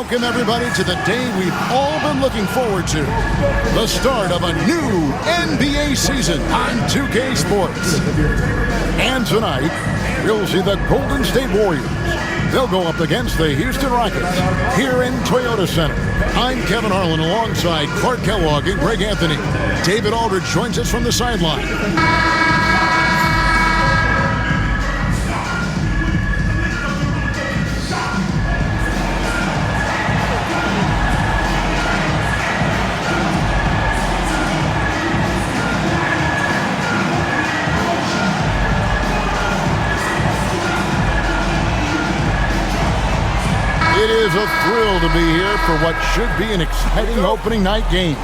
Welcome, everybody, to the day we've all been looking forward to. The start of a new NBA season on 2K Sports. And tonight, we'll see the Golden State Warriors. They'll go up against the Houston Rockets here in Toyota Center. I'm Kevin Harlan alongside Clark Kellogg and Greg Anthony. David Aldridge joins us from the sideline. It is a thrill to be here for what should be an exciting opening night game.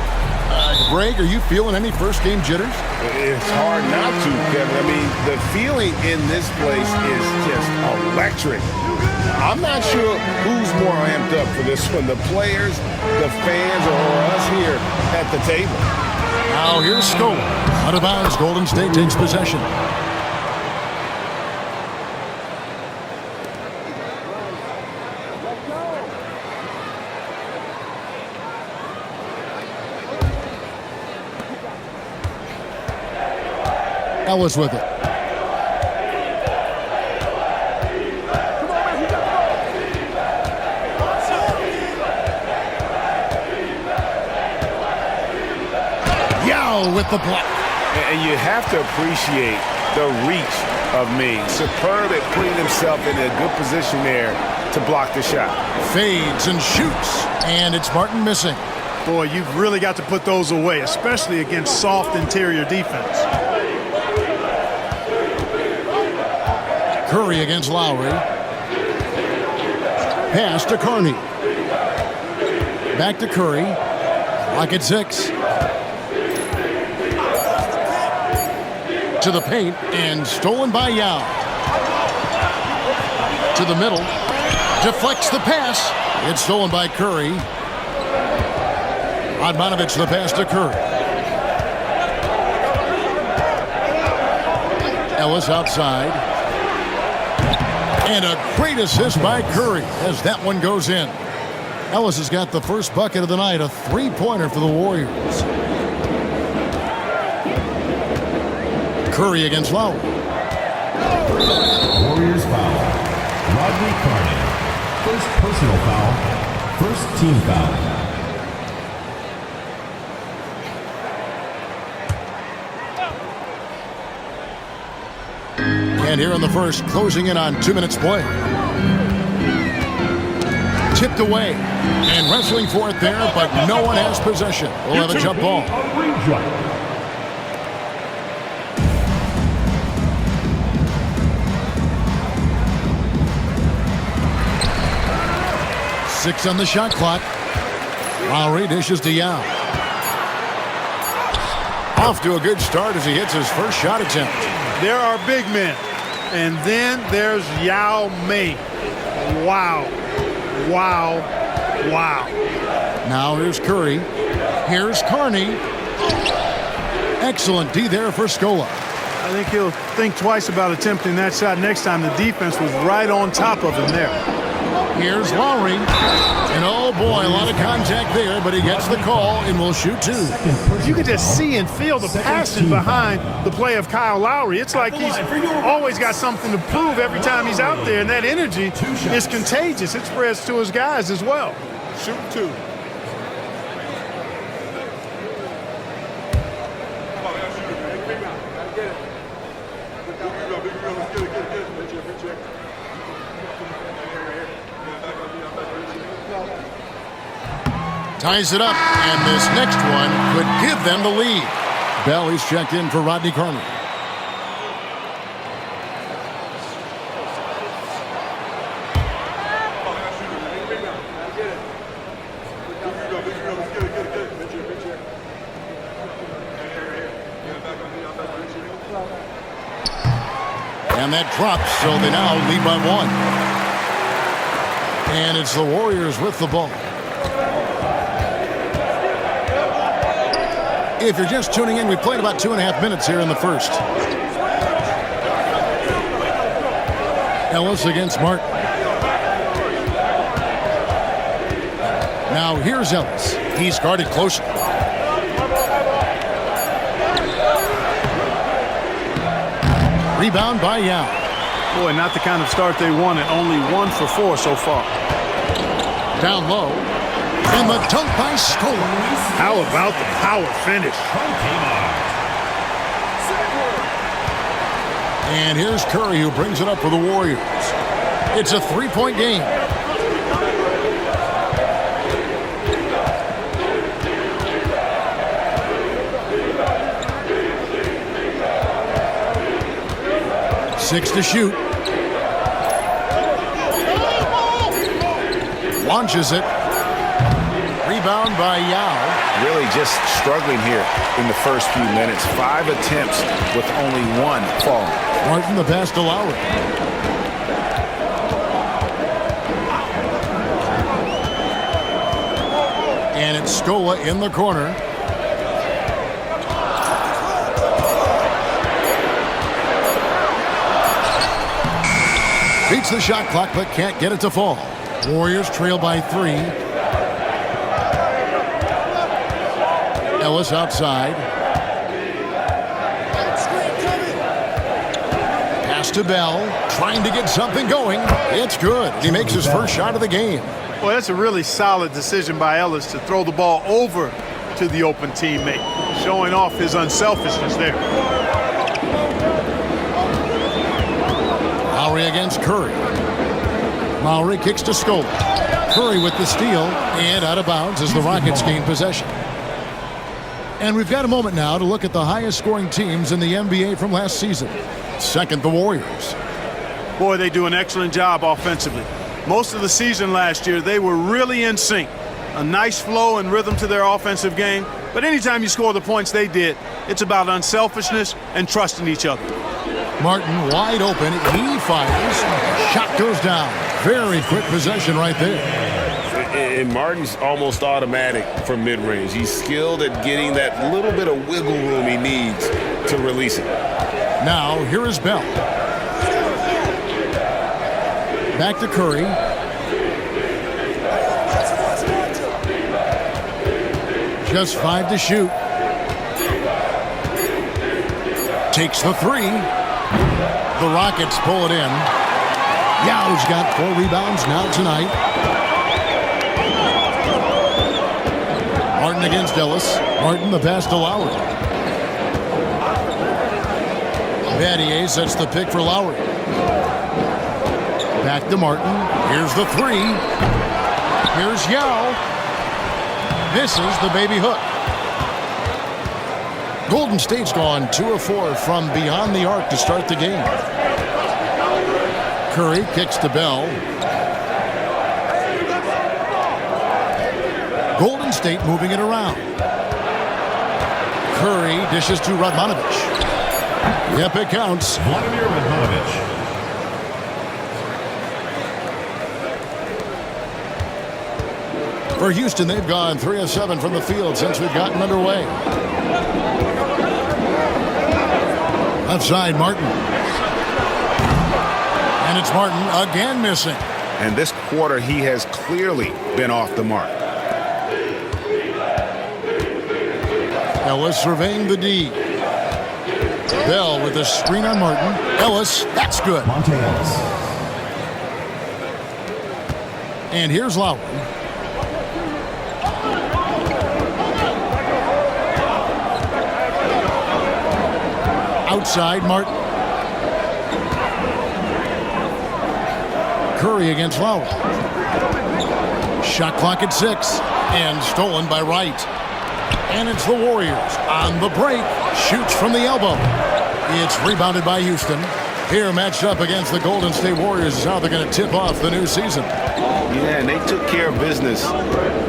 Greg, are you feeling any first game jitters? It's hard not to, Kevin. I mean, the feeling in this place is just electric. I'm not sure who's more amped up for this one, the players, the fans, or us here at the table. Now here's Scola. Out of bounds, Golden State takes possession. Ellis with it. Yao with the block. And you have to appreciate the reach of Ming. Superb at putting himself in a good position there to block the shot. Fades and shoots. And it's Martin missing. Boy, you've really got to put those away, especially against soft interior defense. Curry against Lowry. Pass to Carney. Back to Curry. Clock at 6. To the paint and stolen by Yao. To the middle. Deflects the pass. It's stolen by Curry. Radmanovich the pass to Curry. Ellis outside. And a great assist by Curry as that one goes in. Ellis has got the first bucket of the night, a three-pointer for the Warriors. Curry against Lowry. Warriors foul. Rodney Carney. First personal foul. First team foul. And here in the first, closing in on 2 minutes play. Tipped away and wrestling for it there, but no one has possession. We'll have a jump ball. Six on the shot clock. Lowry dishes to Yao. Off to a good start as he hits his first shot attempt. There are big men. And then there's Yao Ming. Wow. Wow. Wow. Now here's Curry. Here's Carney. Excellent D there for Scola. I think he'll think twice about attempting that shot next time. The defense was right on top of him there. Here's Lowry. And oh boy, a lot of contact there, but he gets the call and will shoot two. You can just see and feel the passion behind the play of Kyle Lowry. It's like he's always got something to prove every time he's out there, and that energy is contagious. It spreads to his guys as well. Shoot two. Ties it up, and this next one could give them the lead. Bell is checked in for Rodney Carney. And that drops, so they now lead by 1. And it's the Warriors with the ball. If you're just tuning in, we played about 2.5 minutes here in the first. Ellis against Martin. Now here's Ellis. He's guarded closely. Rebound by Yao. Boy, not the kind of start they wanted. Only 1 for 4 so far. Down low. And the dunk by Scola. How about the power finish? And here's Curry, who brings it up for the Warriors. It's a 3-point game. Six to shoot. Launches it. Rebound by Yao. Really just struggling here in the first few minutes. 5 attempts with only 1 falling. Martin the pass to Lowry. And it's Scola in the corner. Beats the shot clock but can't get it to fall. Warriors trail by 3. Ellis outside. Pass to Bell, trying to get something going. It's good. He makes his first shot of the game. Well, that's a really solid decision by Ellis to throw the ball over to the open teammate, showing off his unselfishness there. Lowry against Curry. Lowry kicks to Scola. Curry with the steal and out of bounds as the Rockets gain possession. And we've got a moment now to look at the highest scoring teams in the NBA from last season. Second, the Warriors. Boy, they do an excellent job offensively. Most of the season last year, they were really in sync. A nice flow and rhythm to their offensive game. But anytime you score the points they did, it's about unselfishness and trusting each other. Martin wide open. He fires. Shot goes down. Very quick possession right there. And Martin's almost automatic from mid-range. He's skilled at getting that little bit of wiggle room he needs to release it. Now, here is Bell. Back to Curry. Just 5 to shoot. Takes the 3. The Rockets pull it in. Yao's got 4 rebounds now tonight. Martin against Ellis. Martin the pass to Lowry. Battier sets the pick for Lowry. Back to Martin. Here's the 3. Here's Yao. Misses the baby hook. Golden State's gone 2 of 4 from beyond the arc to start the game. Curry kicks to Bell. Golden State moving it around. Curry dishes to Radmanovic. Yep, it counts. Vladimir Radmanovic. For Houston, they've gone 3 of 7 from the field since we've gotten underway. Left side, Martin. And it's Martin again missing. And this quarter, he has clearly been off the mark. Ellis surveying the D. Bell with the screen on Martin. Ellis, that's good. Monte Ellis. And here's Lowry. Outside, Martin. Curry against Lowry. Shot clock at 6. And stolen by Wright. And it's the Warriors on the break. Shoots from the elbow. It's rebounded by Houston. Here matched up against the Golden State Warriors is how they're going to tip off the new season. Yeah, and they took care of business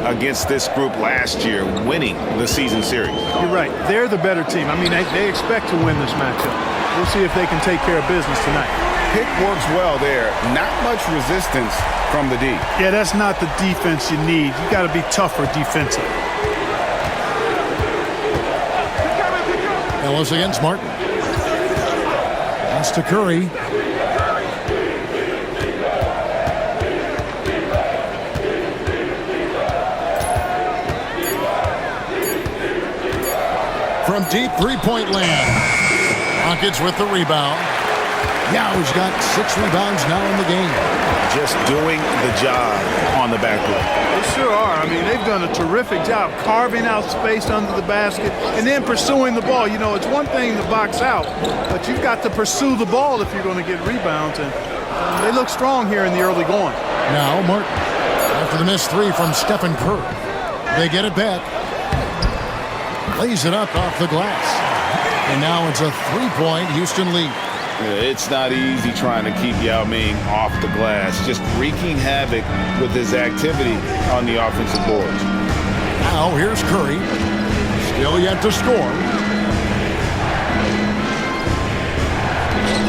against this group last year, winning the season series. You're right. They're the better team. I mean, they expect to win this matchup. We'll see if they can take care of business tonight. Pick works well there. Not much resistance from the D. Yeah, that's not the defense you need. You got to be tougher defensively. Ellis against Martin. Pass to Curry. from deep three-point land. Rockets with the rebound. Yow's got 6 rebounds now in the game. Just doing the job on the backboard. They sure are. I mean, they've done a terrific job carving out space under the basket and then pursuing the ball. You know, it's one thing to box out, but you've got to pursue the ball if you're going to get rebounds. And they look strong here in the early going. Now Martin, after the missed 3 from Stephen Curry. They get it back. Lays it up off the glass. And now it's a 3-point Houston lead. It's not easy trying to keep Yao Ming off the glass, just wreaking havoc with his activity on the offensive boards. Now here's Curry, still yet to score.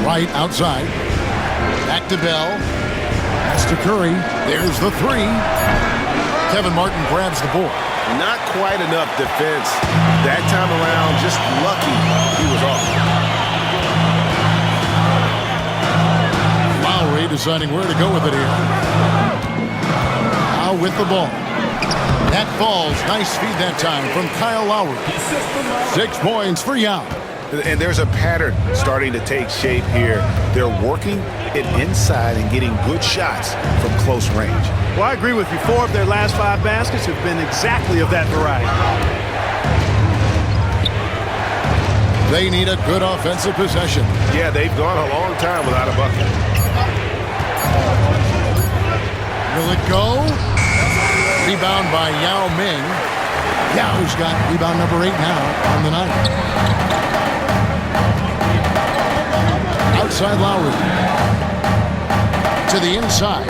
Right outside, back to Bell, pass to Curry, there's the 3. Kevin Martin grabs the board. Not quite enough defense that time around, just lucky he was off. Deciding where to go with it here. Now with the ball. That falls. Nice feed that time from Kyle Lowry. 6 points for Yao. And there's a pattern starting to take shape here. They're working it inside and getting good shots from close range. Well, I agree with you. 4 of their last 5 baskets have been exactly of that variety. They need a good offensive possession. Yeah, they've gone a long time without a bucket. Will it go? Rebound by Yao Ming. Yao's got rebound number 8 now on the night. Outside Lowry. To the inside.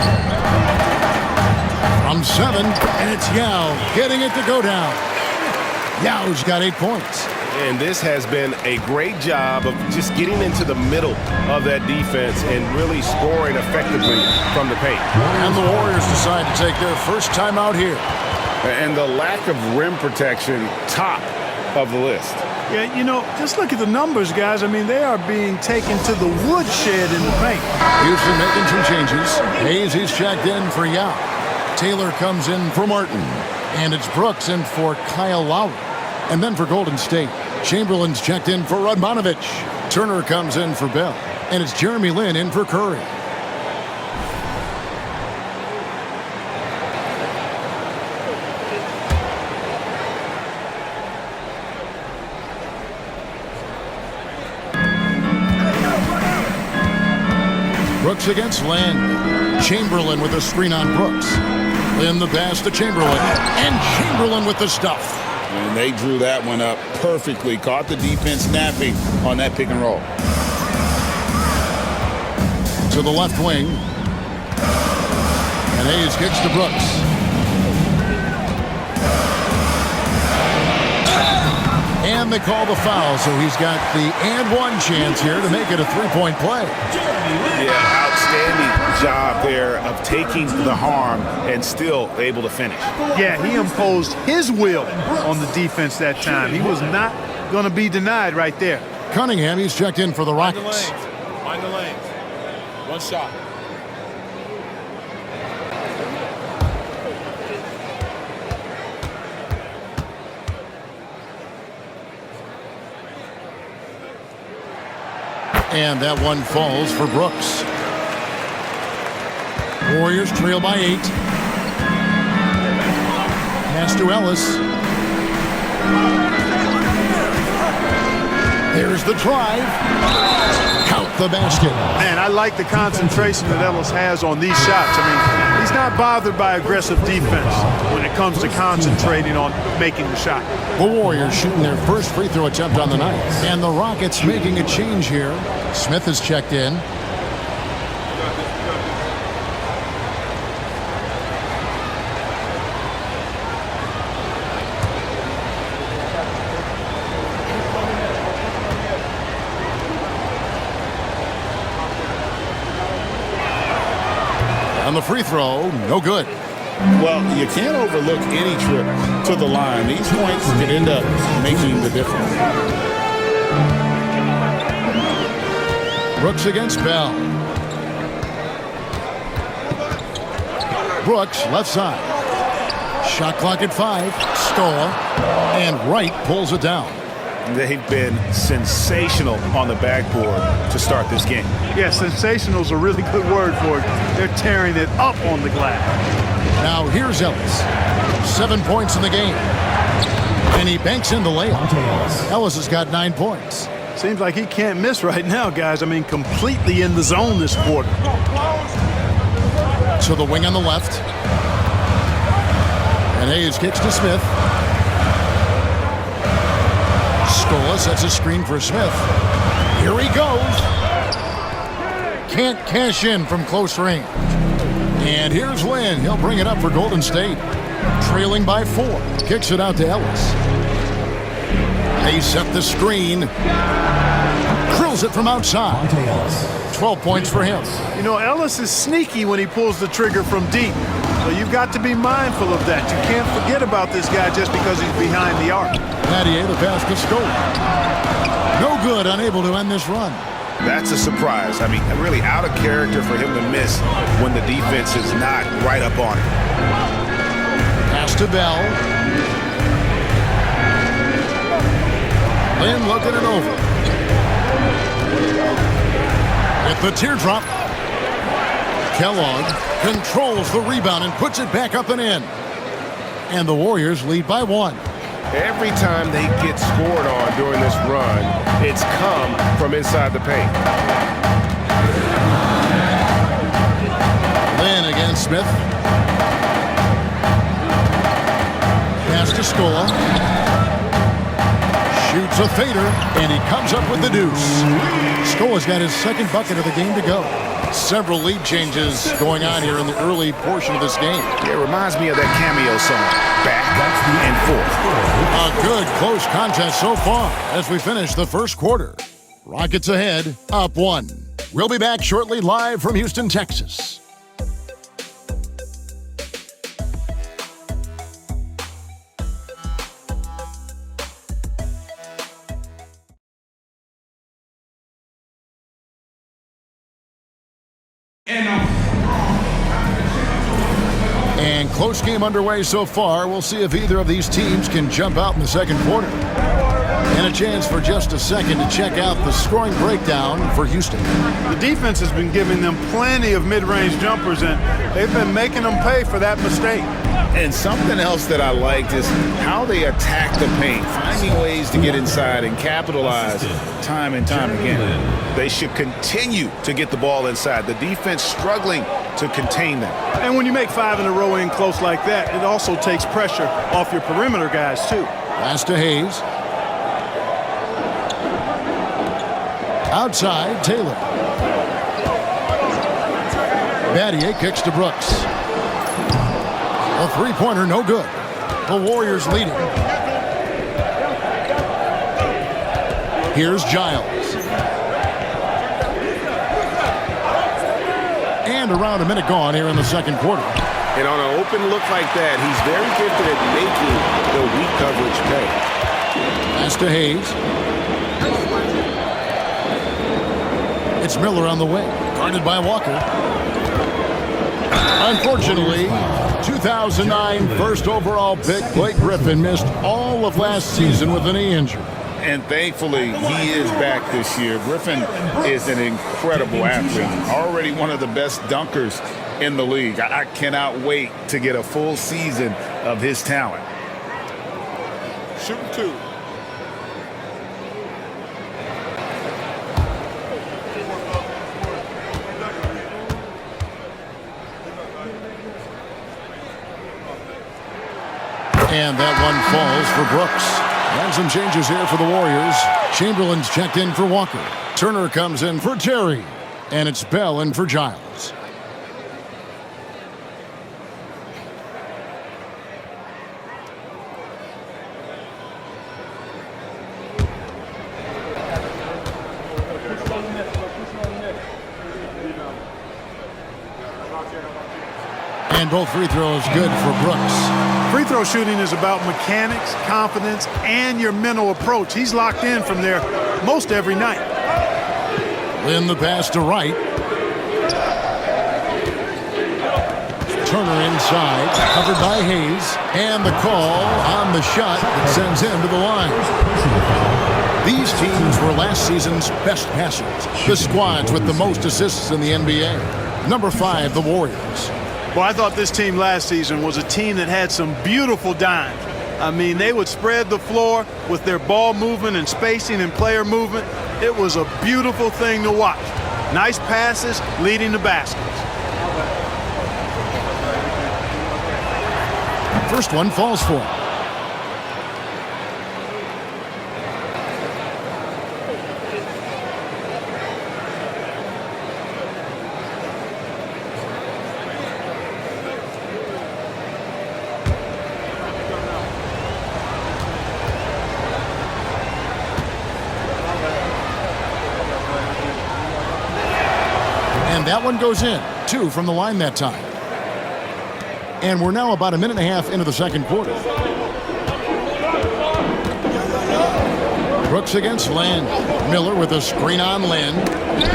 From 7, and it's Yao getting it to go down. Yao's got 8 points. And this has been a great job of just getting into the middle of that defense and really scoring effectively from the paint. And the Warriors decide to take their first time out here. And the lack of rim protection, top of the list. Yeah, you know, just look at the numbers, guys. I mean, they are being taken to the woodshed in the paint. Houston making some changes. Hayes is checked in for Yao. Taylor comes in for Martin. And it's Brooks in for Kyle Lowry. And then for Golden State, Chamberlain's checked in for Radmanovich. Turner comes in for Bell. And it's Jeremy Lin in for Curry. Brooks against Lin. Chamberlain with a screen on Brooks. Lin the pass to Chamberlain. And Chamberlain with the stuff. And they drew that one up perfectly. Caught the defense napping on that pick and roll. To the left wing. And Hayes kicks to Brooks. And they call the foul, so he's got the and one chance here to make it a 3-point play. Yeah, outstanding job there of taking the harm and still able to finish. Yeah, he imposed his will on the defense that time. He was not going to be denied right there. Cunningham, he's checked in for the Rockets. Mind the lanes. One shot. And that one falls for Brooks. Warriors trail by 8. Pass to Ellis. There's the drive. Count the basket. Man, I like the concentration that Ellis has on these shots. I mean, he's not bothered by aggressive defense when it comes to concentrating on making the shot. The Warriors shooting their first free throw attempt on the night. And the Rockets making a change here. Smith is checked in. On the free throw, no good. Well, you can't overlook any trip to the line. These points could end up making the difference. Brooks against Bell. Brooks, left side. Shot clock at 5. Stoll. And Wright pulls it down. they've been sensational on the backboard to start this game. Yeah, sensational is a really good word for it. They're tearing it up on the glass. Now here's Ellis. 7 points in the game. And he banks in the layup. Ellis has got 9 points. Seems like he can't miss right now, guys. I mean, completely in the zone this quarter. To the wing on the left. And Hayes kicks to Smith. Scola sets a screen for Smith. Here he goes. Can't cash in from close range. And here's Lynn. He'll bring it up for Golden State. Trailing by 4. Kicks it out to Ellis. They set the screen. Drills it from outside. 12 points for him. You know, Ellis is sneaky when he pulls the trigger from deep. So you've got to be mindful of that. You can't forget about this guy just because he's behind the arc. Nattier, the pass to Scola. No good, unable to end this run. That's a surprise. I mean, really out of character for him to miss when the defense is not right up on him. Pass to Bell. Lynn looking it over. With the teardrop. Kellogg controls the rebound and puts it back up and in. And the Warriors lead by 1. Every time they get scored on during this run, it's come from inside the paint. Lynn against Smith. Pass to Scola. Shoots a fader, and he comes up with the deuce. Scola's got his second bucket of the game to go. Several lead changes going on here in the early portion of this game. It reminds me of that cameo song, Back and Forth. A good close contest so far as we finish the first quarter. Rockets ahead, up 1. We'll be back shortly live from Houston, Texas. And close game underway so far. We'll see if either of these teams can jump out in the second quarter. And a chance for just a second to check out the scoring breakdown for Houston. The defense has been giving them plenty of mid-range jumpers, and they've been making them pay for that mistake. And something else that I liked is how they attack the paint, finding ways to get inside and capitalize time and time again. They should continue to get the ball inside. The defense struggling to contain them. And when you make 5 in a row in close like that, it also takes pressure off your perimeter guys, too. Pass to Hayes. Outside, Taylor. Battier kicks to Brooks. A three-pointer, no good. The Warriors leading. Here's Giles. And around a minute gone here in the second quarter. And on an open look like that, he's very gifted at making the weak coverage pay. Pass to Hayes. It's Miller on the wing, guarded by Walker. Unfortunately, 2009 first overall pick Blake Griffin missed all of last season with a knee injury. And thankfully, he is back this year. Griffin is an incredible athlete, already one of the best dunkers in the league. I cannot wait to get a full season of his talent. Shooting 2. And that one falls for Brooks. And some changes here for the Warriors. Chamberlain's checked in for Walker. Turner comes in for Terry. And it's Bell in for Giles. And both free throws good for Brooks. Free throw shooting is about mechanics, confidence, and your mental approach. He's locked in from there most every night. Lynn the pass to Wright. Turner inside, covered by Hayes. And the call on the shot that sends him to the line. These teams were last season's best passers. The squads with the most assists in the NBA. Number 5, the Warriors. Well, I thought this team last season was a team that had some beautiful dimes. I mean, they would spread the floor with their ball movement and spacing and player movement. It was a beautiful thing to watch. Nice passes leading to baskets. First one falls for him. And that one goes in. 2 from the line that time. And we're now about a minute and a half into the second quarter. Brooks against Lynn. Miller with a screen on Lynn.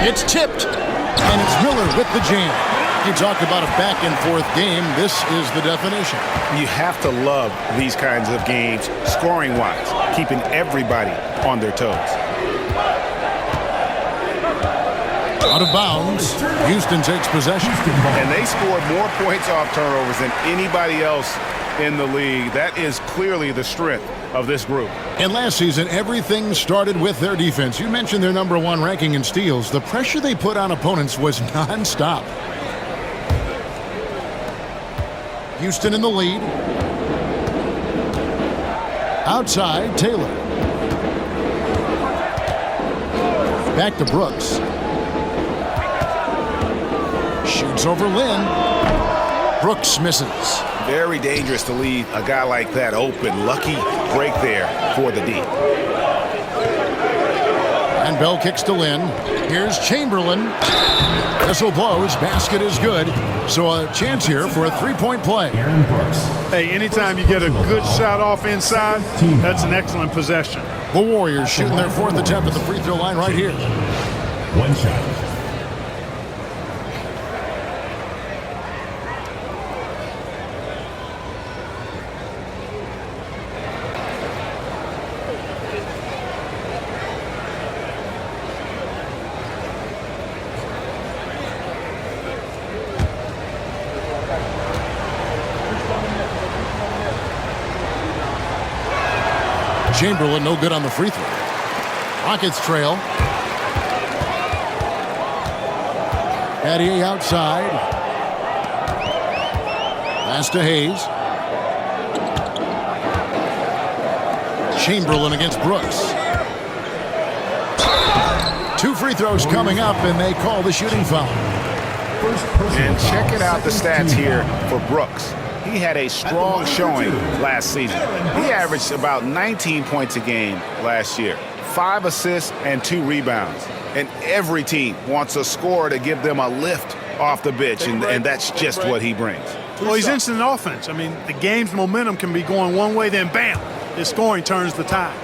It's tipped. And it's Miller with the jam. You talk about a back-and-forth game. This is the definition. You have to love these kinds of games, scoring-wise, keeping everybody on their toes. Out of bounds. Houston takes possession. And they scored more points off turnovers than anybody else in the league. That is clearly the strength of this group. And last season, everything started with their defense. You mentioned their number 1 ranking in steals. The pressure they put on opponents was nonstop. Houston in the lead. Outside, Taylor. Back to Brooks. Shoots over Lynn. Brooks misses. Very dangerous to leave a guy like that open. Lucky break there for the D. And Bell kicks to Lynn. Here's Chamberlain. Whistle blows. Basket is good. So a chance here for a 3-point play. Hey, anytime you get a good shot off inside, that's an excellent possession. The Warriors shooting their 4th attempt at the free throw line right here. 1 shot. Chamberlain no good on the free throw. Rockets trail. Addy outside. Pass to Hayes. Chamberlain against Brooks. 2 free throws coming up, and they call the shooting foul. And check it out, the stats here for Brooks. He had a strong showing last season. He averaged about 19 points a game last year, 5 assists and 2 rebounds. And every team wants a scorer to give them a lift off the bench, and that's just what he brings. Well, he's instant offense. I mean, the game's momentum can be going one way, then bam, his scoring turns the tide.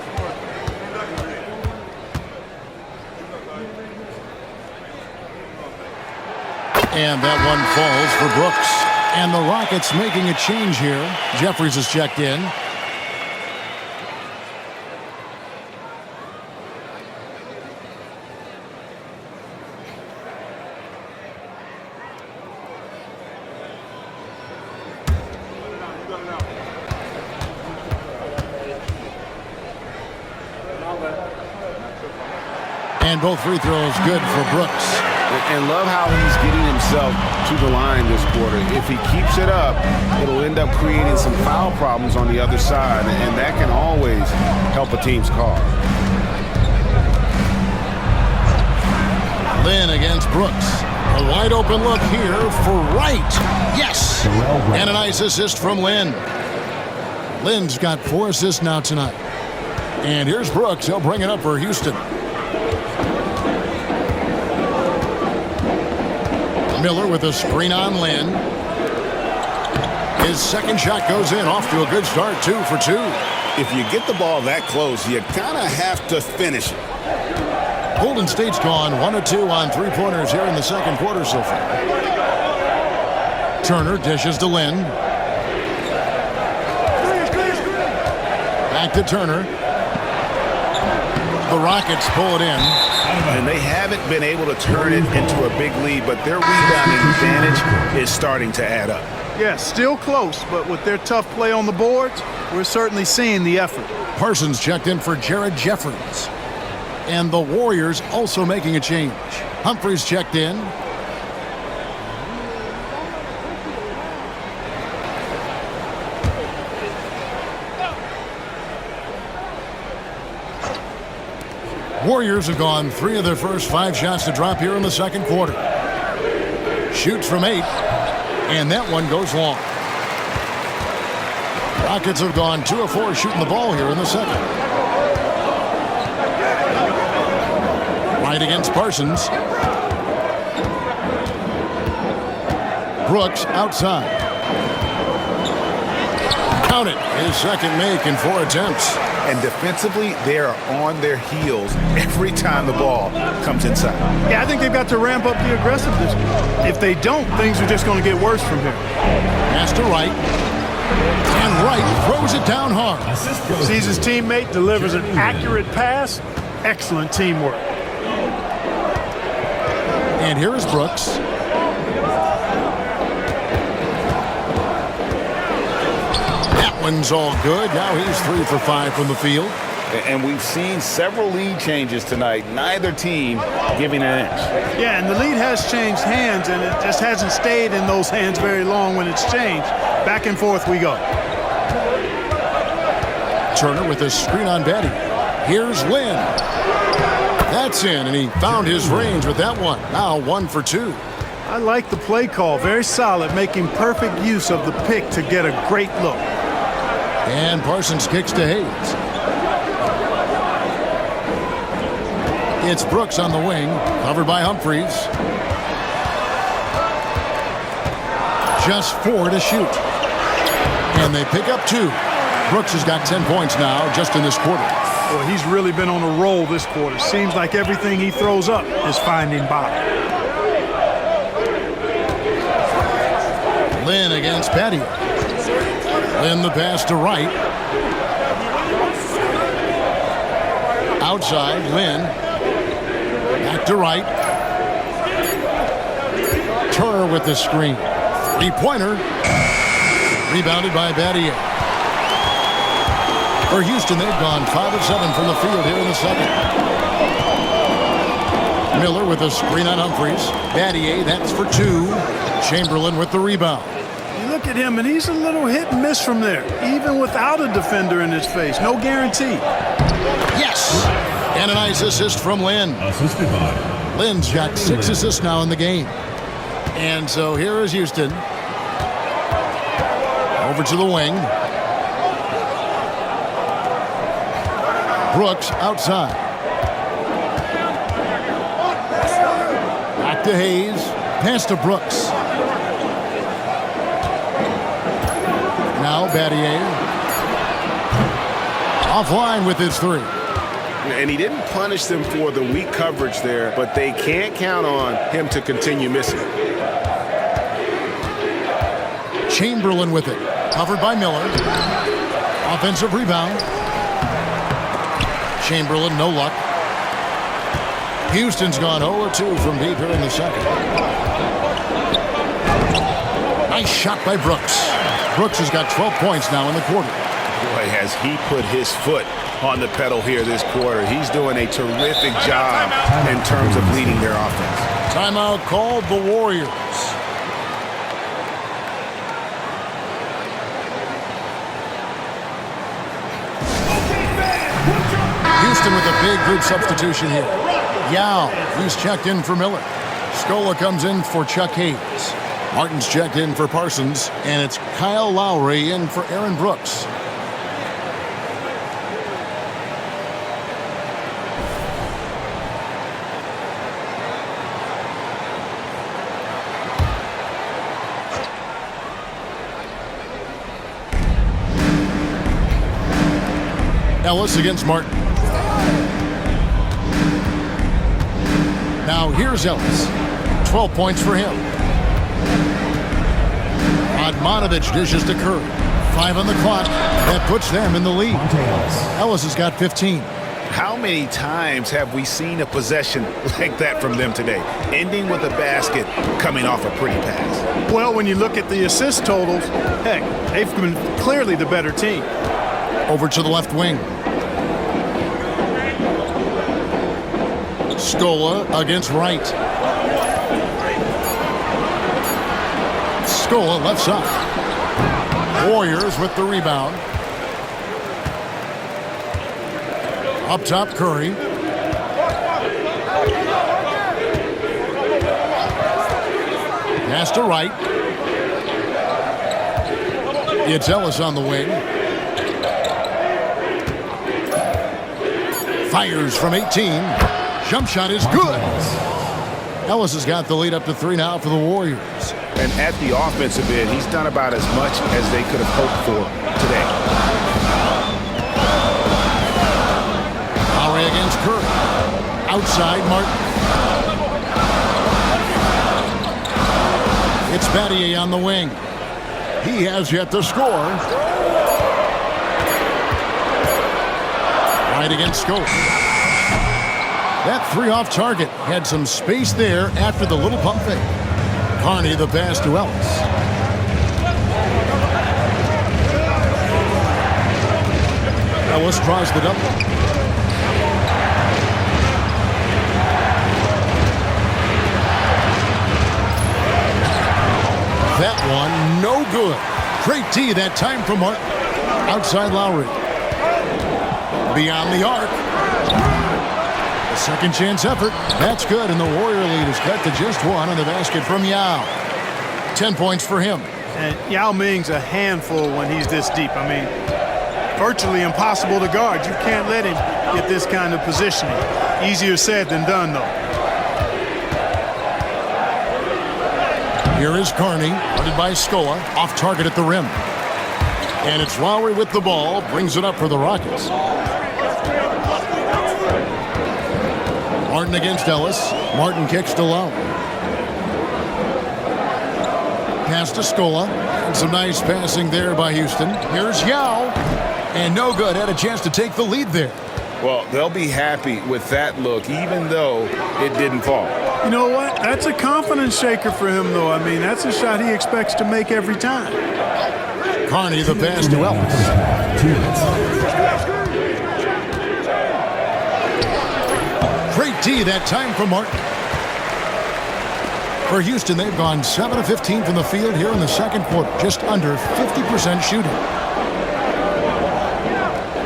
And that one falls for Brooks. And the Rockets making a change here. Jeffries is checked in. And both free throws good for Brooks. And love how he's getting himself to the line this quarter. If he keeps it up, it'll end up creating some foul problems on the other side, and that can always help a team's cause. Lynn against Brooks. A wide open look here for Wright. Yes! And a nice assist from Lynn. Lynn's got 4 assists now tonight. And here's Brooks. He'll bring it up for Houston. Miller with a screen on Lynn. His second shot goes in, off to a good start, 2 for 2. If you get the ball that close, you kind of have to finish it. Golden State's gone 1 of 2 on 3-pointers here in the second quarter so far. Turner dishes to Lynn. Back to Turner. The Rockets pull it in. And they haven't been able to turn it into a big lead, but their rebounding advantage is starting to add up. Yeah, still close, but with their tough play on the boards, we're certainly seeing the effort. Parsons checked in for Jared Jeffries. And the Warriors also making a change. Humphries checked in. Warriors have gone 3 of their first 5 shots to drop here in the second quarter. Shoots from 8, and that one goes long. Rockets have gone 2 of 4 shooting the ball here in the second. Right against Parsons. Brooks outside. Count it. His second make in 4 attempts. And defensively, they are on their heels every time the ball comes inside. Yeah, I think they've got to ramp up the aggressiveness. If they don't, things are just going to get worse from here. Pass to Wright. And Wright throws it down hard. Sees his teammate, delivers an accurate pass. Excellent teamwork. And here is Brooks. That one's all good. Now he's 3 for 5 from the field. And we've seen several lead changes tonight. Neither team giving an inch. Yeah, and the lead has changed hands, and it just hasn't stayed in those hands very long when it's changed. Back and forth we go. Turner with a screen on Betty. Here's Lynn. That's in, and he found his range with that one. Now 1 for 2. I like the play call. Very solid, making perfect use of the pick to get a great look. And Parsons kicks to Hayes. It's Brooks on the wing, covered by Humphries. Just 4 to shoot. And they pick up 2. Brooks has got 10 points now just in this quarter. Well, he's really been on a roll this quarter. Seems like everything he throws up is finding bottom. Lynn against Petty. Lynn the pass to Wright. Outside, Lynn. Back to Wright. Turner with the screen. 3-pointer. Rebounded by Battier. For Houston, they've gone 5 of 7 from the field here in the second. Miller with a screen on Humphries. Battier, that's for 2. Chamberlain with the rebound. You look at him, and he's a little hit and miss from there, even without a defender in his face. No guarantee. Yes! And a nice assist from Lynn. Assisted by Lynn's got 6 assists now in the game. And so here is Houston. Over to the wing. Brooks outside. Back to Hayes. Pass to Brooks. Now Battier. Offline with his 3. And he didn't punish them for the weak coverage there, but they can't count on him to continue missing. Chamberlain with it. Covered by Miller. Offensive rebound. Chamberlain, no luck. Houston's gone 0-2 from deep here in the second. Nice shot by Brooks. Brooks has got 12 points now in the quarter. Boy, has he put his foot on the pedal here this quarter. He's doing a terrific job in terms of leading their offense. Timeout called the Warriors. Houston with a big group substitution here. Yao, he's checked in for Miller. Scola comes in for Chuck Hayes. Martin's checked in for Parsons, and it's Kyle Lowry in for Aaron Brooks. Ellis against Martin. Now here's Ellis. 12 points for him. Admonovich dishes to Curry. 5 on the clock. That puts them in the lead. Ellis has got 15. How many times have we seen a possession like that from them today, ending with a basket coming off a pretty pass? Well, when you look at the assist totals, heck, they've been clearly the better team. Over to the left wing. Scola against Wright. Scola left side. Warriors with the rebound. Up top, Curry. Pass to Wright. It's Ellis on the wing. Fires from 18. Jump shot is good. Ellis has got the lead up to 3 now for the Warriors. And at the offensive end, he's done about as much as they could have hoped for today. Lowry against Curry. Outside, Martin. It's Battier on the wing. He has yet to score. Right against Scope. That 3 off target had some space there after the little pump fake. Carney the pass to Ellis. Ellis draws the double. That one, no good. Great D that time from Martin. Outside Lowry. Beyond the arc. A second chance effort. That's good, and the Warrior lead is cut to just 1 on the basket from Yao. 10 points for him. And Yao Ming's a handful when he's this deep. I mean, virtually impossible to guard. You can't let him get this kind of positioning. Easier said than done, though. Here is Carney, guarded by Scola, off target at the rim. And it's Lowry with the ball, brings it up for the Rockets. Martin against Ellis. Martin kicks to Lowry. Pass to Scola. And some nice passing there by Houston. Here's Yao. And no good, had a chance to take the lead there. Well, they'll be happy with that look, even though it didn't fall. You know what? That's a confidence shaker for him, though. I mean, that's a shot he expects to make every time. Carney the pass to Ellis. Great D that time from Martin. For Houston, they've gone 7 of 15 from the field here in the second quarter, just under 50% shooting.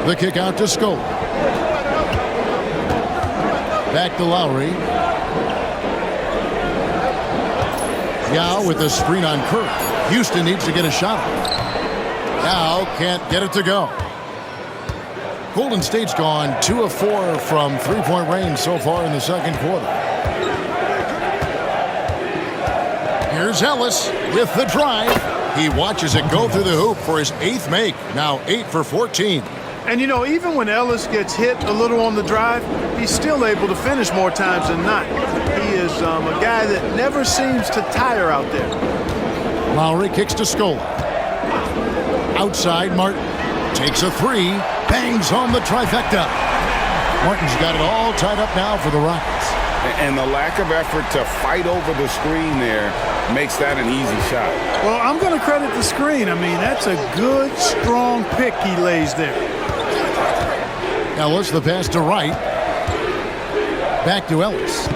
The kick out to Scope. Back to Lowry. Yao with the screen on Curry. Houston needs to get a shot. Yao can't get it to go. Golden State's gone 2 of 4 from three-point range so far in the second quarter. Here's Ellis with the drive. He watches it go through the hoop for his 8th make. Now 8 for 14. And, you know, even when Ellis gets hit a little on the drive, he's still able to finish more times than not. He is a guy that never seems to tire out there. Lowry kicks to Scola. Outside, Martin takes a 3, bangs home the trifecta. Martin's got it all tied up now for the Rockets. And the lack of effort to fight over the screen there makes that an easy shot. Well, I'm going to credit the screen. I mean, that's a good, strong pick he lays there. Ellis, the pass to Wright. Back to Ellis.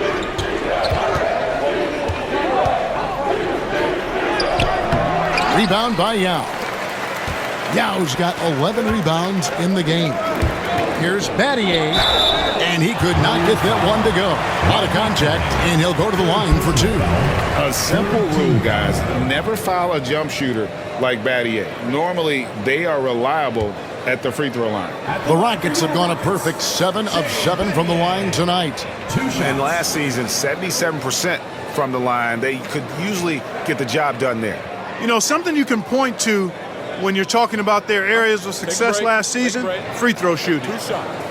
Rebound by Yao. Yao's got 11 rebounds in the game. Here's Battier, and he could not get that one to go. Out of contact, and he'll go to the line for 2. A simple rule, guys. Never foul a jump shooter like Battier. Normally, they are reliable at the free throw line. The Rockets have gone a perfect 7 of 7 from the line tonight. And last season, 77% from the line. They could usually get the job done there. You know, something you can point to when you're talking about their areas of success last season, free throw shooting. 2 shots.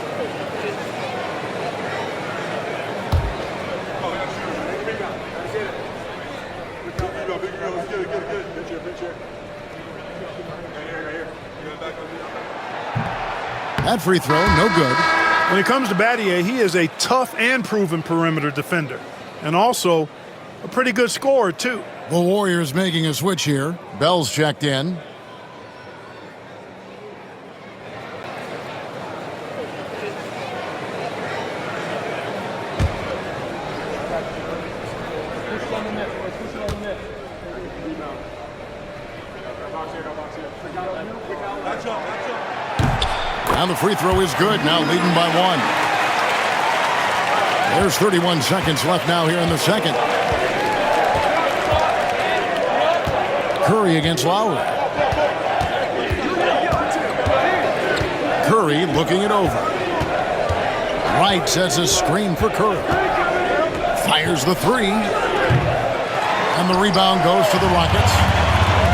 That free throw, no good. When it comes to Battier, he is a tough and proven perimeter defender, and also a pretty good scorer, too. The Warriors making a switch here. Bell's checked in. And the free throw is good, now leading by 1. There's 31 seconds left now here in the second. Curry against Lowry. Curry looking it over. Wright sets a screen for Curry. Fires the three. And the rebound goes to the Rockets.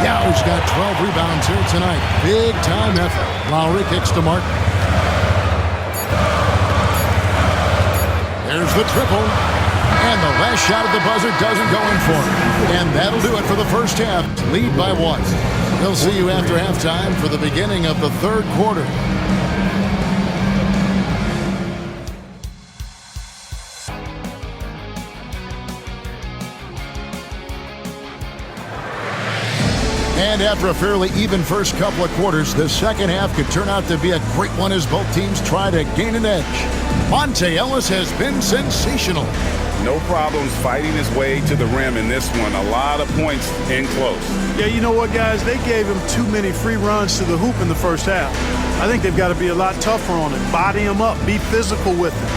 Yow's got 12 rebounds here tonight. Big time effort. Lowry kicks to Martin. There's the triple. And the last shot at the buzzer doesn't go in for him. And that'll do it for the first half. Lead by 1. We'll see you after halftime for the beginning of the third quarter. And after a fairly even first couple of quarters, the second half could turn out to be a great one as both teams try to gain an edge. Monte Ellis has been sensational. No problems fighting his way to the rim in this one. A lot of points in close. Yeah, you know what, guys? They gave him too many free runs to the hoop in the first half. I think they've got to be a lot tougher on it. Body him up. Be physical with him.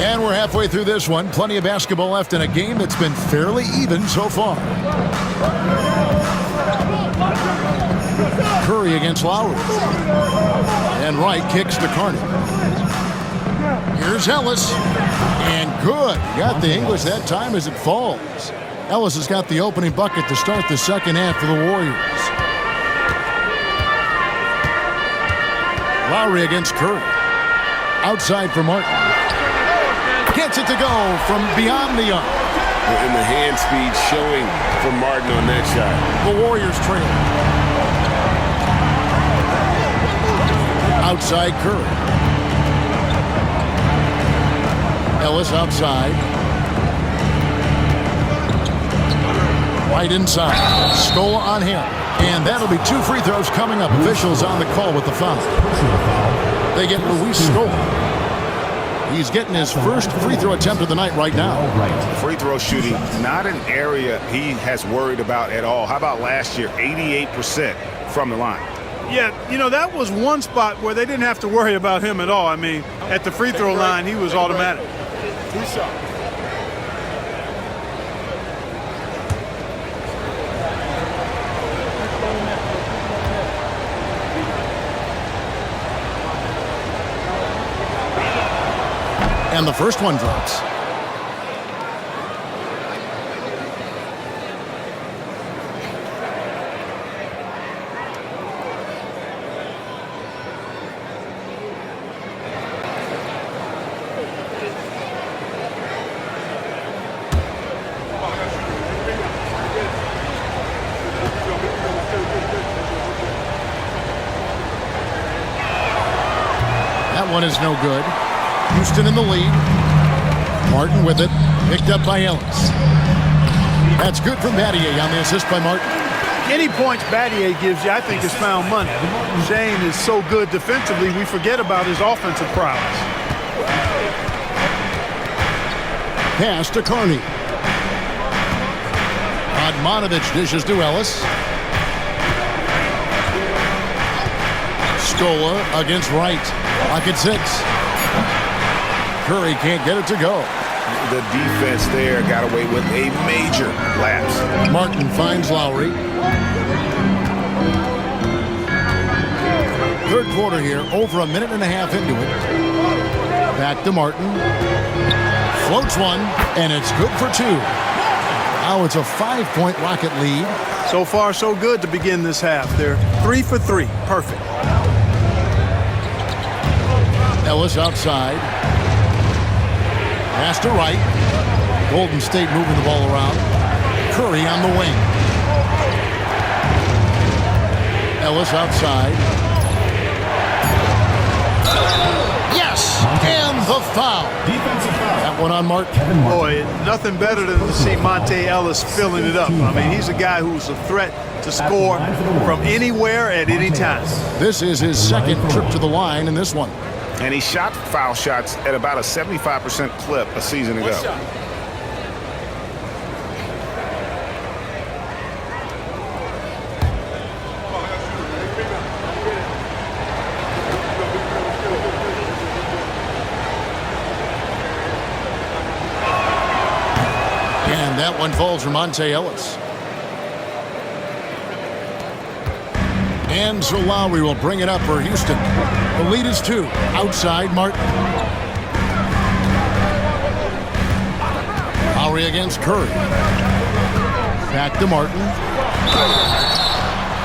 And we're halfway through this one. Plenty of basketball left in a game that's been fairly even so far. Curry against Lowry. And Wright kicks to Carney. Here's Ellis. And good. Got the English that time as it falls. Ellis has got the opening bucket to start the second half for the Warriors. Lowry against Curry. Outside for Martin. Gets it to go from beyond the arc. And the hand speed showing for Martin on that shot. The Warriors trail. Outside Curry. Ellis outside. Right inside. Scola on him. And that'll be 2 free throws coming up. Officials on the call with the foul. They get Luis Scola. He's getting his first free throw attempt of the night right now. Free throw shooting, not an area he has worried about at all. How about last year, 88% from the line? Yeah, you know, that was one spot where they didn't have to worry about him at all. I mean, at the free throw line, he was automatic. 2 shots. And the first one drops. That one is no good. Houston in the lead. Martin with it. Picked up by Ellis. That's good from Battier on the assist by Martin. Any points Battier gives you, I think, is found money. Shane is so good defensively, we forget about his offensive prowess. Pass to Carney. Radmanovic dishes to Ellis. Scola against Wright. Lock at 6. Curry can't get it to go. The defense there got away with a major lapse. Martin finds Lowry. Third quarter here, over a minute and a half into it. Back to Martin. Floats one, and it's good for 2. Now it's a 5-point Rocket lead. So far, so good to begin this half. They're 3 for 3. Perfect. Ellis outside. Pass to Wright. Golden State moving the ball around. Curry on the wing. Ellis outside. Yes! And the foul. Defensive foul. That one on Martin. Boy, nothing better than to see Monte Ellis filling it up. I mean, he's a guy who's a threat to score from anywhere at any time. This is his second trip to the line in this one. And he shot foul shots at about a 75% clip a season ago. And that one falls for Monte Ellis. And so Lowry will bring it up for Houston. The lead is 2. Outside, Martin. Lowry against Curry. Back to Martin.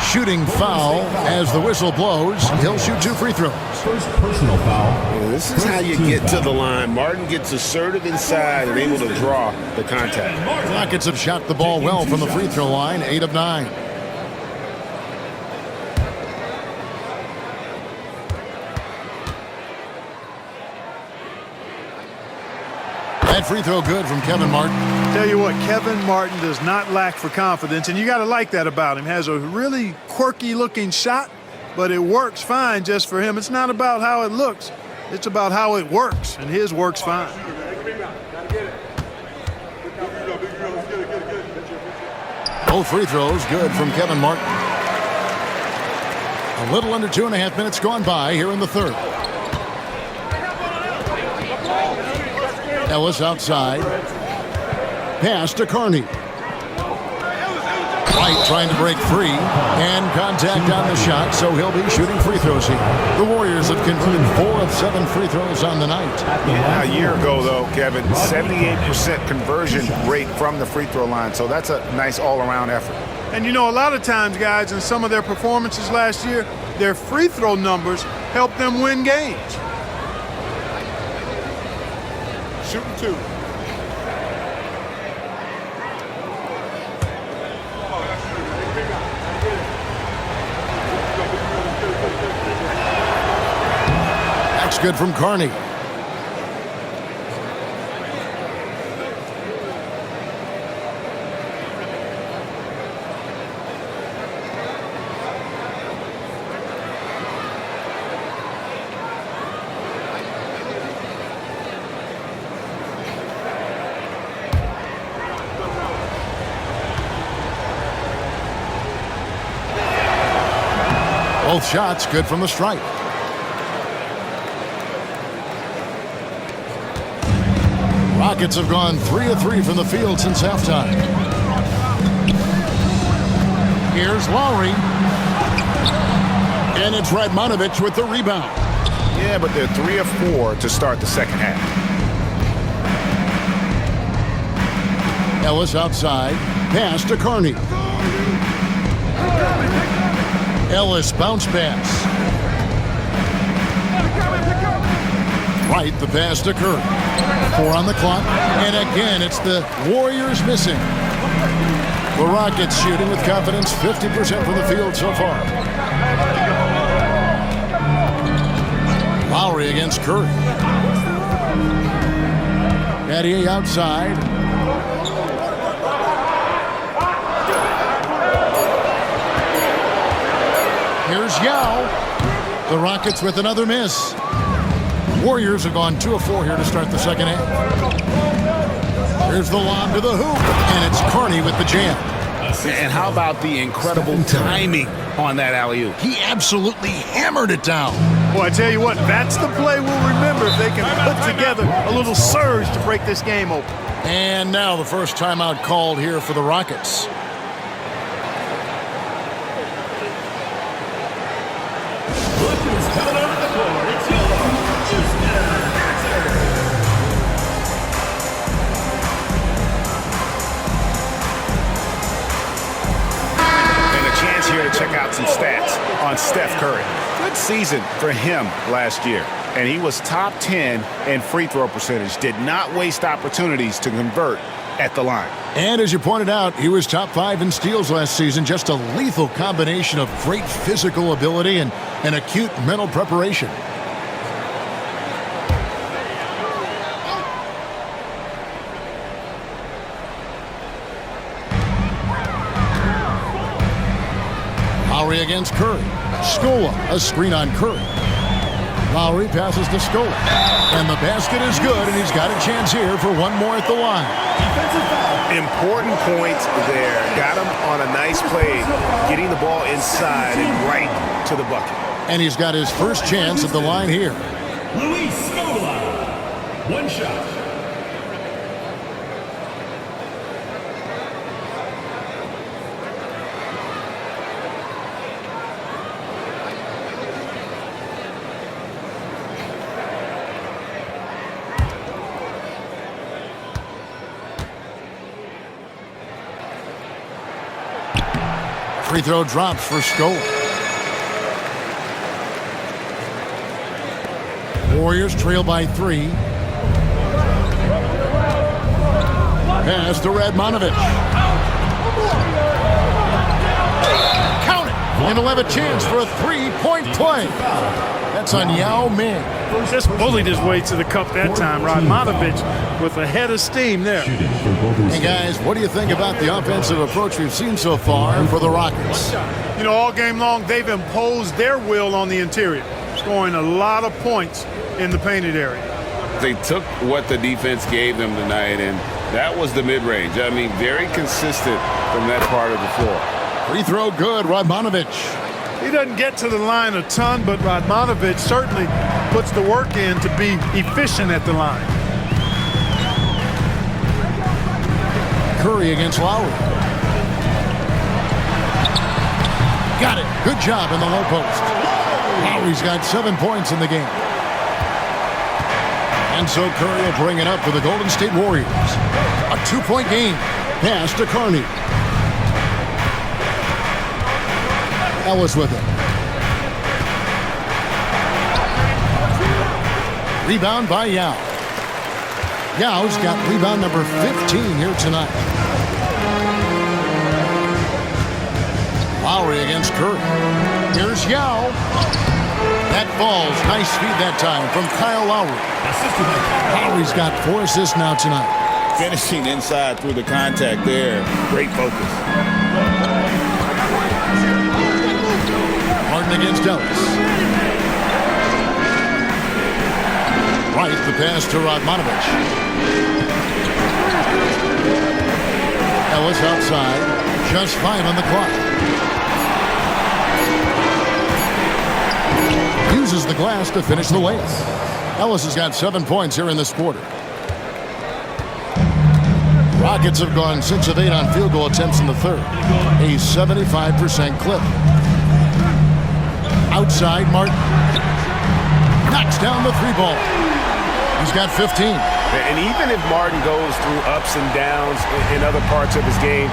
Shooting foul as the whistle blows. He'll shoot 2 free throws. First personal foul. This is how you get to the line. Martin gets assertive inside and able to draw the contact. Rockets have shot the ball well from the free throw line. 8 of 9. That free throw good from Kevin Martin. Tell you what, Kevin Martin does not lack for confidence, and you got to like that about him. Has a really quirky-looking shot, but it works fine just for him. It's not about how it looks. It's about how it works, and his works fine. Both free throws good from Kevin Martin. A little under 2.5 minutes gone by here in the third. Ellis outside. Pass to Carney. White trying to break free. And contact on the shot, so he'll be shooting free throws here. The Warriors have converted 4 of 7 free throws on the night. Yeah, a year ago, though, Kevin, 78% conversion rate from the free throw line. So that's a nice all-around effort. And you know, a lot of times, guys, in some of their performances last year, their free throw numbers helped them win games. Shooting 2. That's good from Carney. Both shots good from the stripe. Rockets have gone 3 of 3 from the field since halftime. Here's Lowry. And it's Radmanovich with the rebound. Yeah, but they're 3 of 4 to start the second half. Ellis outside. Pass to Carney. Ellis bounce pass. Right, the pass to Curry. 4 on the clock. And again, it's the Warriors missing. The Rockets shooting with confidence, 50% from the field so far. Lowry against Curry. Battier outside. Here's Yao. The Rockets with another miss. Warriors have gone 2 of 4 here to start the second half. Here's the lob to the hoop, and it's Carney with the jam. And how about the incredible timing on that alley-oop? He absolutely hammered it down. Boy, I tell you what, that's the play we'll remember if they can put together a little surge to break this game open. And now the first timeout called here for the Rockets. Check out some stats on Steph Curry. Good season for him last year. And he was top 10 in free throw percentage. Did not waste opportunities to convert at the line. And as you pointed out, he was top 5 in steals last season. Just a lethal combination of great physical ability and acute mental preparation. Lowry against Curry. Scola, a screen on Curry. Lowry passes to Scola. And the basket is good, and he's got a chance here for one more at the line. Important points there. Got him on a nice play, getting the ball inside and right to the bucket. And he's got his first chance at the line here. Luis Scola. One shot. Free throw drops for Scola. Warriors trail by 3. Pass to Radmanovic. Count it! And he'll have a chance for a 3-point play. That's on Yao Ming. Just bullied his way to the cup that time. Radmanovic with a head of steam there. Hey, guys, what do you think about the offensive approach we've seen so far for the Rockets? You know, all game long, they've imposed their will on the interior, scoring a lot of points in the painted area. They took what the defense gave them tonight, and that was the mid-range. I mean, very consistent from that part of the floor. Free throw good, Radmanovic. He doesn't get to the line a ton, but Radmanovic certainly puts the work in to be efficient at the line. Curry against Lowry. Got it. Good job in the low post. Lowry's got 7 points in the game. And so Curry will bring it up for the Golden State Warriors. A 2-point game. Pass to Carney. Ellis with it. Rebound by Yao. Yao's got rebound number 15 here tonight. Lowry against Curry. Here's Yao. That falls. Nice feed that time from Kyle Lowry. Lowry's got 4 assists now tonight. Finishing inside through the contact there. Great focus. Harden against Ellis. Right, the pass to Radmanovic. Ellis outside. Just 5 on the clock. Uses the glass to finish the layup. Ellis has got 7 points here in this quarter. Rockets have gone 6 of 8 on field goal attempts in the third. A 75% clip. Outside, Martin knocks down the 3 ball. He's got 15. And even if Martin goes through ups and downs in other parts of his game,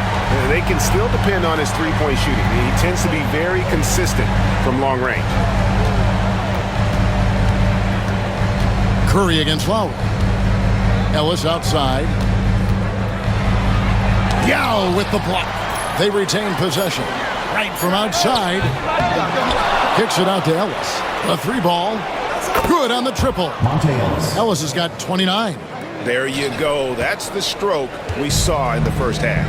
they can still depend on his 3-point shooting. He tends to be very consistent from long range. Curry against Lowry. Ellis outside. Yao with the block. They retain possession. Right from outside. Kicks it out to Ellis. A 3 ball. Good on the triple. Ellis has got 29. There you go. That's the stroke we saw in the first half.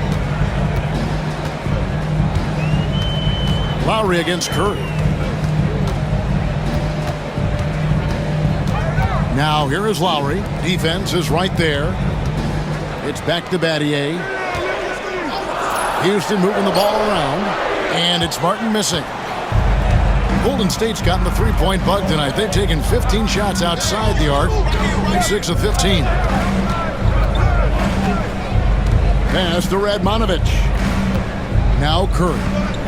Lowry against Curry. Now here is Lowry. Defense is right there. It's back to Battier. Houston moving the ball around. And it's Martin missing. Golden State's gotten the 3-point bug tonight. They've taken 15 shots outside the arc. 6 of 15. Pass to Radmanovic. Now Curry.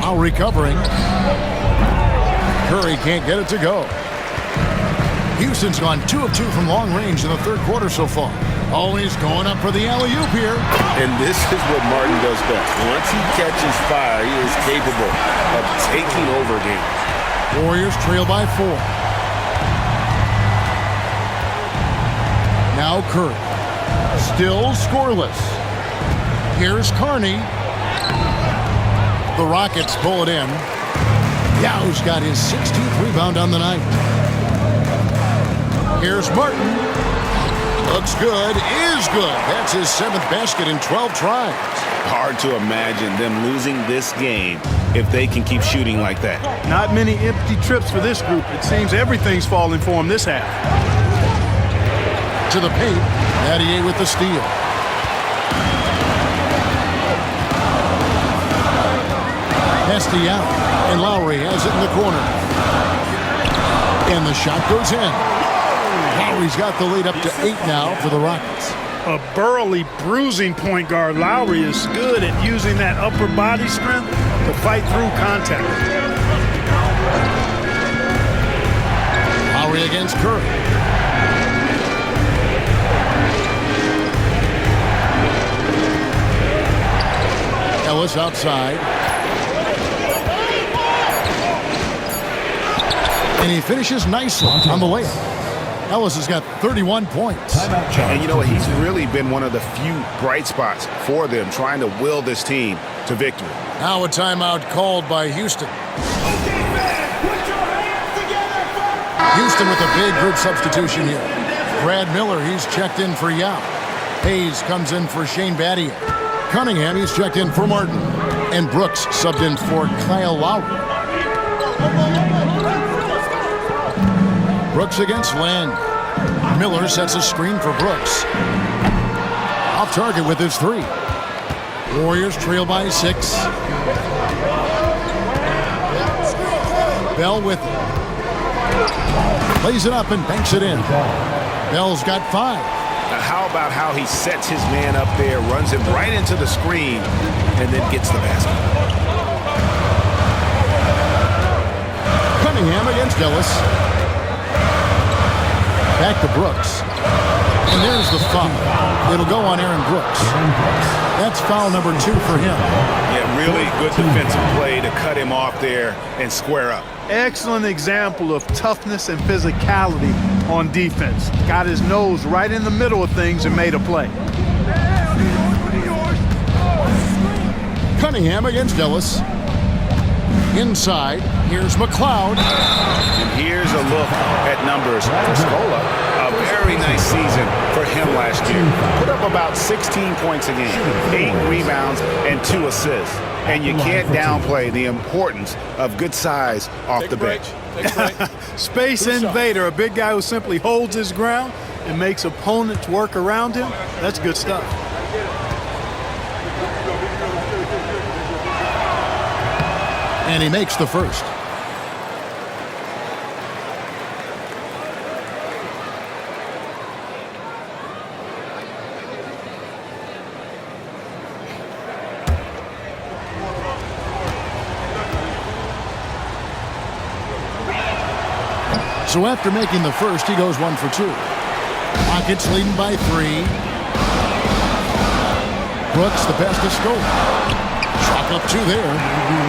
Lowry covering. Curry can't get it to go. Houston's gone 2 of 2 from long range in the third quarter so far. Oh, he's going up for the alley-oop here. And this is what Martin does best. Once he catches fire, he is capable of taking over games. Warriors trail by 4. Now Curry. Still scoreless. Here's Carney. The Rockets pull it in. Yow's got his 16th rebound on the night. Here's Martin. Looks good, is good. That's his 7th basket in 12 tries. Hard to imagine them losing this game if they can keep shooting like that. Not many empty trips for this group. It seems everything's falling for them this half. To the paint, Nattier with the steal. Hesty out, and Lowry has it in the corner. And the shot goes in. Lowry's got the lead up to 8 now for the Rockets. A burly, bruising point guard, Lowry is good at using that upper body strength to fight through contact. Lowry against Curry. Ellis outside. And he finishes nicely on the layup. Ellis has got 31 points. And you know what? He's really been one of the few bright spots for them, trying to will this team to victory. Now a timeout called by Houston. Houston with a big group substitution here. Brad Miller, he's checked in for Yao. Hayes comes in for Shane Battier. Cunningham, he's checked in for Martin. And Brooks subbed in for Kyle Lowry. Brooks against Len. Miller sets a screen for Brooks. Off target with his 3. Warriors trail by 6. Bell with it. Plays it up and banks it in. Bell's got 5. How about how he sets his man up there, runs him right into the screen, and then gets the basket. Cunningham against Ellis. Back to Brooks. And there's the foul. It'll go on Aaron Brooks. That's foul number 2 for him. Yeah, really good defensive play to cut him off there and square up. Excellent example of toughness and physicality on defense. Got his nose right in the middle of things and made a play. Cunningham against Ellis. Inside, here's McLeod. And here's a look at numbers. Scola, a very nice season for him last year. Put up about 16 points a game, 8 rebounds, and 2 assists. And you can't downplay the importance of good size off the bench. Space invader, a big guy who simply holds his ground and makes opponents work around him. That's good stuff. And he makes the first. So after making the first, he goes 1 for 2. Rockets leading by 3. Brooks, the pass to Scola. Chalk up 2 there.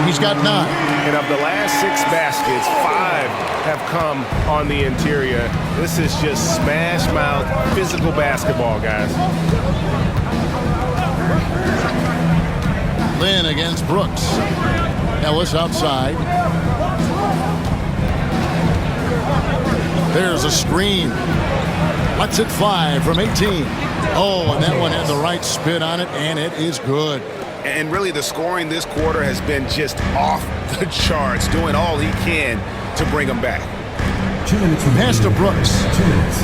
He's got 9. And of the last 6 baskets, 5 have come on the interior. This is just smash mouth, physical basketball, guys. Lynn against Brooks. Ellis outside. There's a screen. Lets it fly from 18. Oh, and that one had the right spin on it, and it is good. And really, the scoring this quarter has been just off the charts, doing all he can to bring them back. 2 minutes Pass to Brooks. 2 minutes.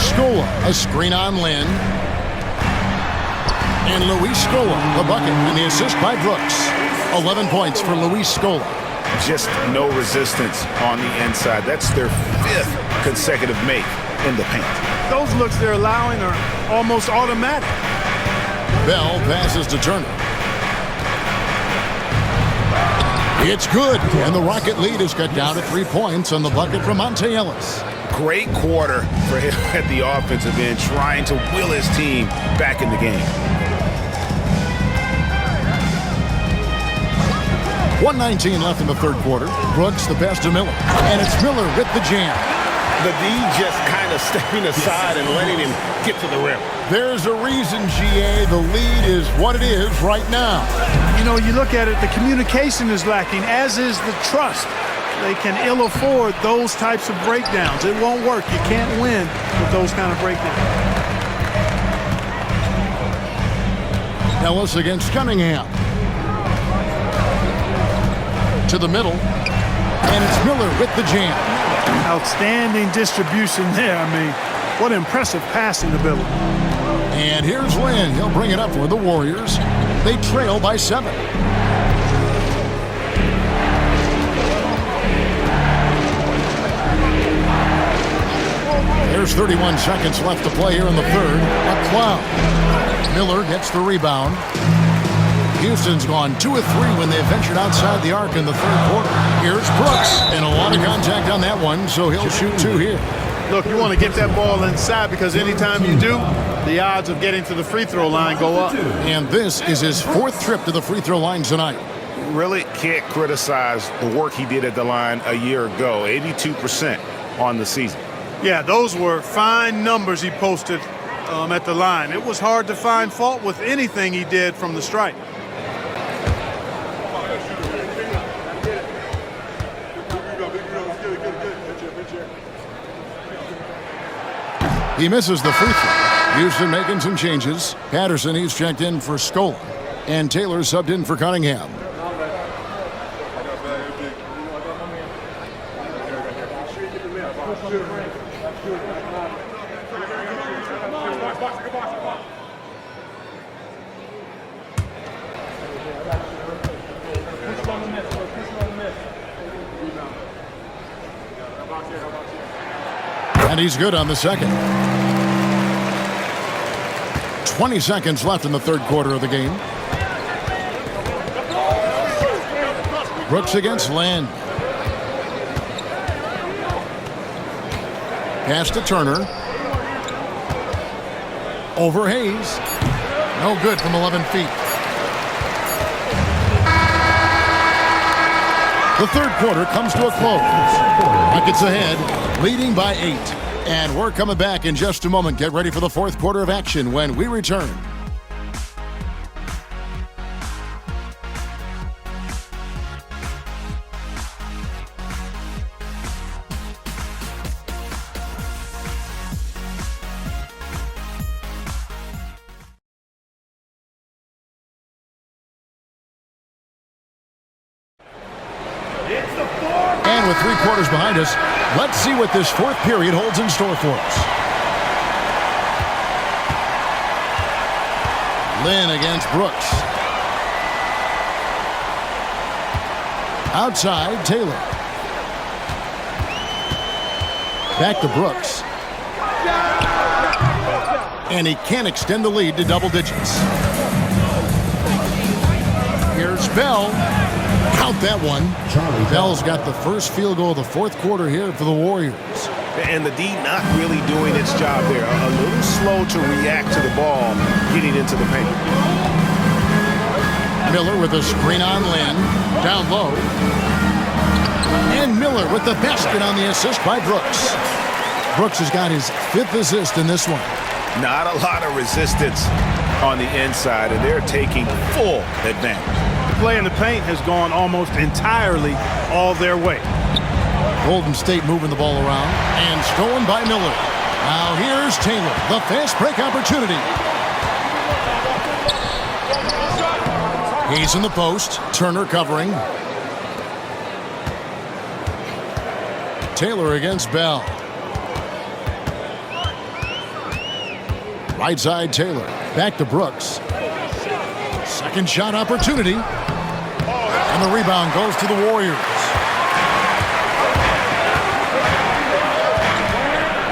Scola, a screen on Lynn. And Luis Scola, the bucket, and the assist by Brooks. 11 points for Luis Scola. Just no resistance on the inside. That's their 5th consecutive make in the paint. Those looks they're allowing are almost automatic. Bell passes to Turner. It's good, and the Rocket lead is cut down to 3 points on the bucket from Monte Ellis. Great quarter for him at the offensive end, trying to will his team back in the game. 1:19 left in the third quarter. Brooks, the pass to Miller. And it's Miller with the jam. The D just kind of stepping aside and letting him get to the rim. There's a reason, GA, the lead is what it is right now. You know, you look at it, the communication is lacking, as is the trust. They can ill afford those types of breakdowns. It won't work. You can't win with those kind of breakdowns. Ellis against Cunningham. To the middle. And it's Miller with the jam. Outstanding distribution there. I mean, what impressive passing ability. And here's Lynn. He'll bring it up for the Warriors. They trail by 7. There's 31 seconds left to play here in the third. A cloud. Miller gets the rebound. Houston's gone 2 of 3 when they ventured outside the arc in the third quarter. Here's Brooks, and a lot of contact on that one, so he'll shoot 2 here. Look, you want to get that ball inside because anytime you do, the odds of getting to the free throw line go up. And this is his 4th trip to the free throw line tonight. Really can't criticize the work he did at the line a year ago. 82% on the season. Yeah, those were fine numbers he posted at the line. It was hard to find fault with anything he did from the stripe. He misses the free throw. Houston making some changes. Patterson, he's checked in for Scola. And Taylor subbed in for Cunningham. And he's good on the second. 20 seconds left in the third quarter of the game. Brooks against Land. Pass to Turner. Over Hayes. No good from 11 feet. The third quarter comes to a close. Rockets ahead, leading by 8. And we're coming back in just a moment. Get ready for the fourth quarter of action when we return. And with 3 quarters behind us, let's see what this fourth period holds in store for us. Lynn against Brooks. Outside, Taylor. Back to Brooks. And he can't extend the lead to double digits. Here's Bell. Count that one. Bell's got the first field goal of the fourth quarter here for the Warriors. And the D not really doing its job there. A little slow to react to the ball getting into the paint. Miller with a screen on Lynn. Down low. And Miller with the basket on the assist by Brooks. Brooks has got his 5th assist in this one. Not a lot of resistance on the inside, and they're taking full advantage. Play in the paint has gone almost entirely all their way. Golden State moving the ball around and stolen by Miller. Now here's Taylor, the fast break opportunity. He's in the post. Turner covering. Taylor against Bell. Right side Taylor. Back to Brooks. Second shot opportunity. And the rebound goes to the Warriors.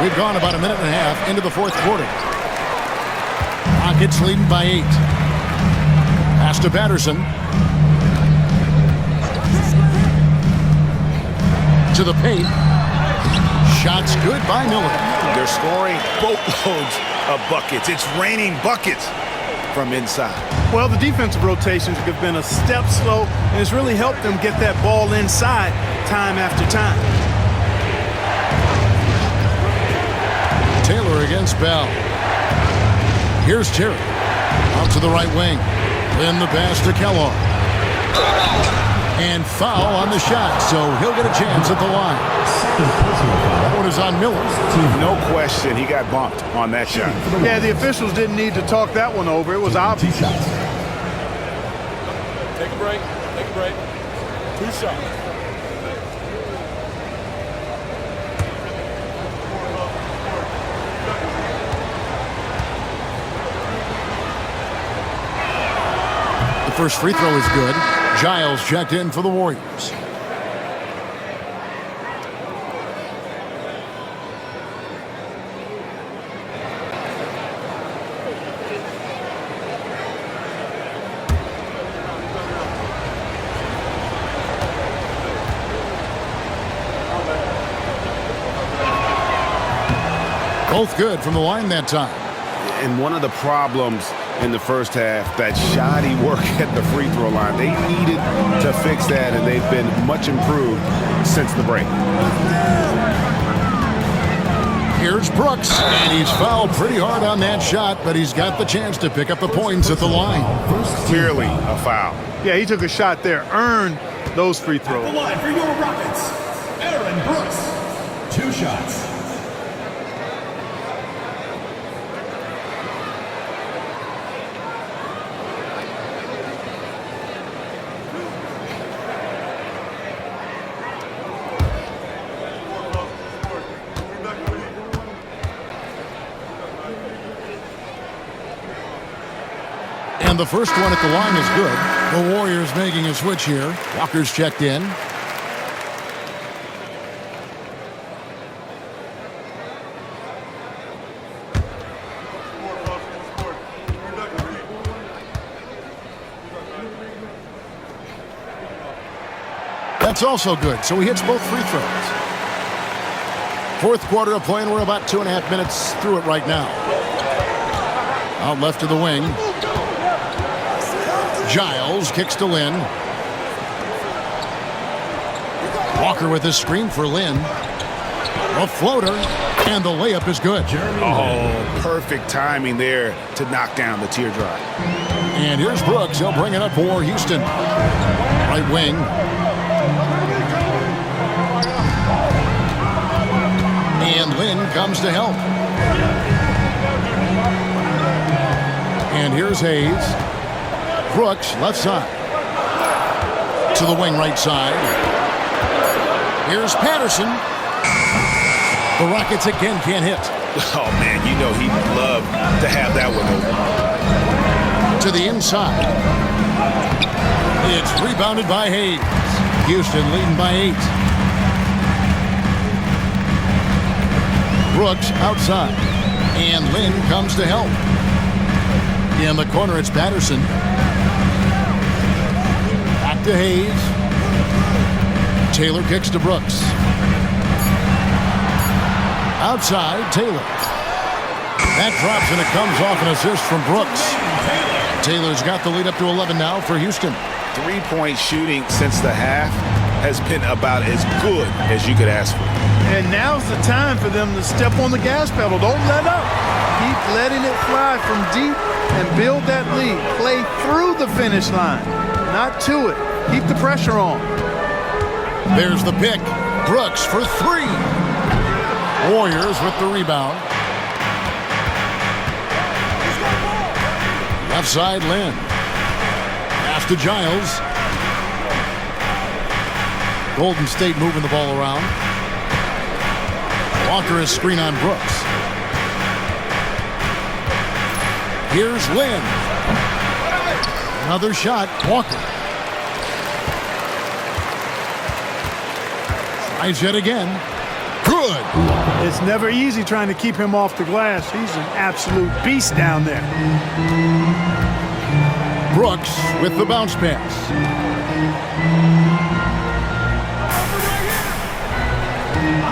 We've gone about a minute and a half into the fourth quarter. Rockets leading by 8. Pass to Patterson. To the paint. Shots good by Miller. They're scoring boatloads of buckets. It's raining buckets from inside. Well, the defensive rotations have been a step slow, and it's really helped them get that ball inside time after time. Taylor against Bell. Here's Terry. Out to the right wing. Then the pass to Kellogg. And foul on the shot, so he'll get a chance at the line. That one is on Miller. No question, he got bumped on that shot. Yeah, the officials didn't need to talk that one over. It was obvious. Take a break. Take a break. 2 shots. The first free throw is good. Giles checked in for the Warriors. Both good from the line that time. And one of the problems in the first half, that shoddy work at the free throw line. They needed to fix that, and they've been much improved since the break. Here's Brooks, and he's fouled pretty hard on that shot, but he's got the chance to pick up the points at the line. Clearly a foul. Yeah, he took a shot there, earned those free throws. The line for your Rockets, Aaron Brooks. 2 shots. And the first one at the line is good. The Warriors making a switch here. Walker's checked in. That's also good, so he hits both free throws. Fourth quarter of play, and we're about 2.5 minutes through it right now. Out left to the wing. Giles kicks to Lynn. Walker with his screen for Lynn. A floater, and the layup is good. Oh, perfect timing there to knock down the teardrop. And here's Brooks. He'll bring it up for Houston. Right wing. And Lynn comes to help. And here's Hayes. Brooks, left side. To the wing right side. Here's Patterson. The Rockets again can't hit. Oh, man, you know he'd love to have that one over. To the inside. It's rebounded by Hayes. Houston leading by 8. Brooks outside. And Lynn comes to help. In the corner, it's Patterson. Back to Hayes. Taylor kicks to Brooks. Outside, Taylor. That drops, and it comes off an assist from Brooks. Taylor's got the lead up to 11 now for Houston. 3-point shooting since the half has been about as good as you could ask for. And now's the time for them to step on the gas pedal. Don't let up. Keep letting it fly from deep and build that lead. Play through the finish line, not to it. Keep the pressure on. There's the pick. Brooks for 3. Warriors with the rebound. Left side, Lynn. Pass to Giles. Golden State moving the ball around. Walker is screen on Brooks. Here's Lynn. Another shot. Walker. Tries yet again. Good. It's never easy trying to keep him off the glass. He's an absolute beast down there. Brooks with the bounce pass.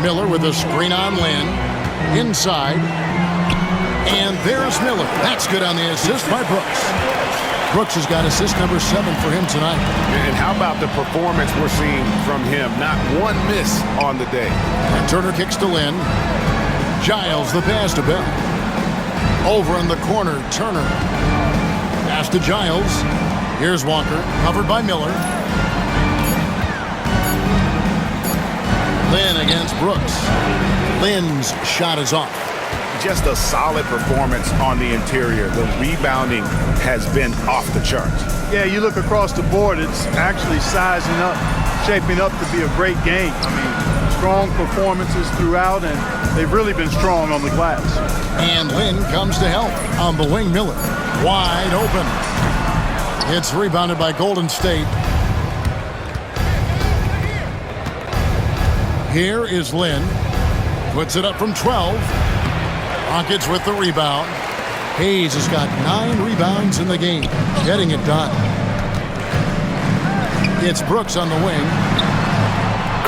Miller with a screen on Lynn. Inside. And there's Miller. That's good on the assist by Brooks. Brooks has got assist number 7 for him tonight. And how about the performance we're seeing from him? Not one miss on the day. And Turner kicks to Lynn. Giles, the pass to Bell. Over in the corner, Turner. Pass to Giles. Here's Walker, covered by Miller. Lynn against Brooks. Lynn's shot is off. Just a solid performance on the interior. The rebounding has been off the charts. Yeah, you look across the board, it's actually sizing up, shaping up to be a great game. I mean, strong performances throughout, and they've really been strong on the glass. And Lynn comes to help on the wing. Miller wide open. It's rebounded by Golden State. Here is Lynn. Puts it up from 12. Rockets with the rebound. Hayes has got 9 rebounds in the game, getting it done. It's Brooks on the wing.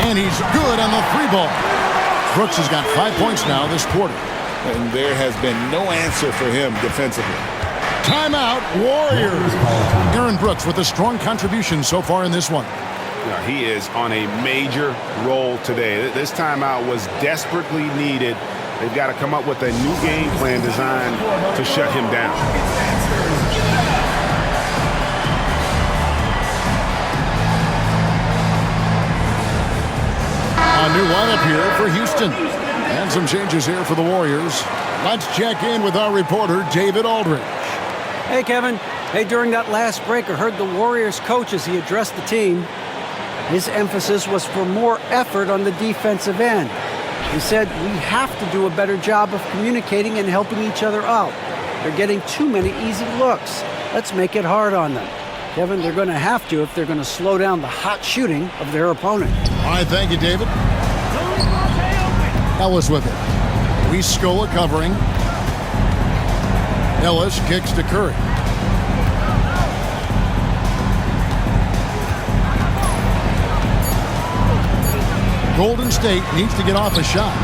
And he's good on the 3-ball. Brooks has got 5 points now this quarter. And there has been no answer for him defensively. Timeout, Warriors. Aaron Brooks with a strong contribution so far in this one. He is on a major role today. This timeout was desperately needed. They've got to come up with a new game plan designed to shut him down. A new lineup here for Houston. And some changes here for the Warriors. Let's check in with our reporter, David Aldridge. Hey, Kevin. Hey, during that last break, I heard the Warriors coach as he addressed the team. His emphasis was for more effort on the defensive end. He said, we have to do a better job of communicating and helping each other out. They're getting too many easy looks. Let's make it hard on them. Kevin, they're going to have to if they're going to slow down the hot shooting of their opponent. All right, thank you, David. Ellis with it. Scola covering. Ellis kicks to Curry. Golden State needs to get off a shot.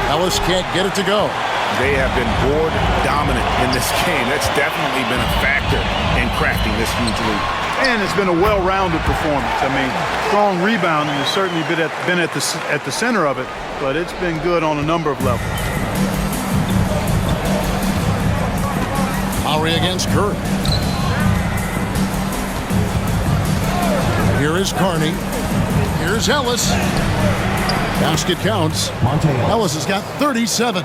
Ellis can't get it to go. They have been board dominant in this game. That's definitely been a factor in crafting this huge lead. And it's been a well-rounded performance. I mean, strong rebounding has certainly been at the center of it, but it's been good on a number of levels. Lowry against Curry. Here is Carney. Here's Ellis. Basket counts. Ellis has got 37.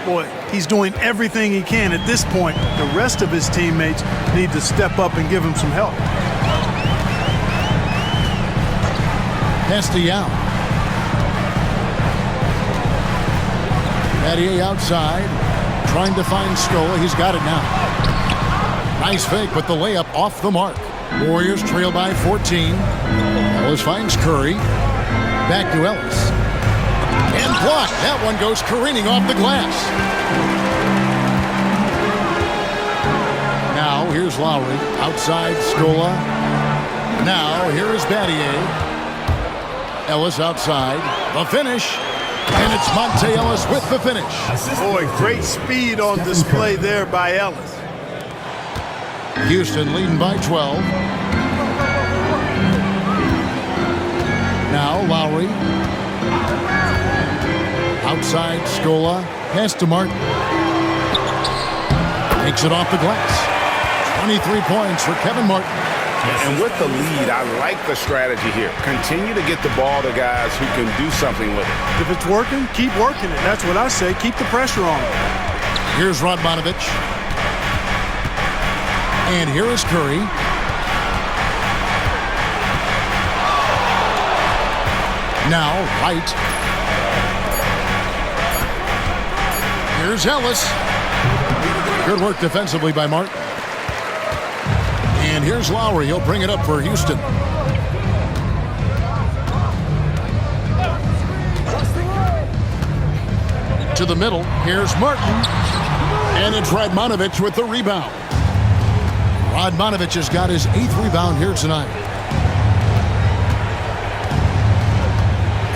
Boy, he's doing everything he can at this point. The rest of his teammates need to step up and give him some help. Castellano. Battier outside. Trying to find Scola. He's got it now. Nice fake, but the layup off the mark. Warriors trail by 14. Ellis finds Curry. Back to Ellis. And blocked. That one goes careening off the glass. Now here's Lowry. Outside Scola. Now here is Battier. Ellis outside. The finish. And it's Monte Ellis with the finish. Boy, great speed on display there by Ellis. Houston leading by 12. Now Lowry. Outside Scola. Pass to Martin. Takes it off the glass. 23 points for Kevin Martin. And with the lead, I like the strategy here. Continue to get the ball to guys who can do something with it. If it's working, keep working it. That's what I say. Keep the pressure on. Here's Radmanovich. And here is Curry. Now White. Here's Ellis. Good work defensively by Martin. And here's Lowry. He'll bring it up for Houston. To the middle. Here's Martin. And it's Radmanovich with the rebound. Radmanovich has got his 8th rebound here tonight.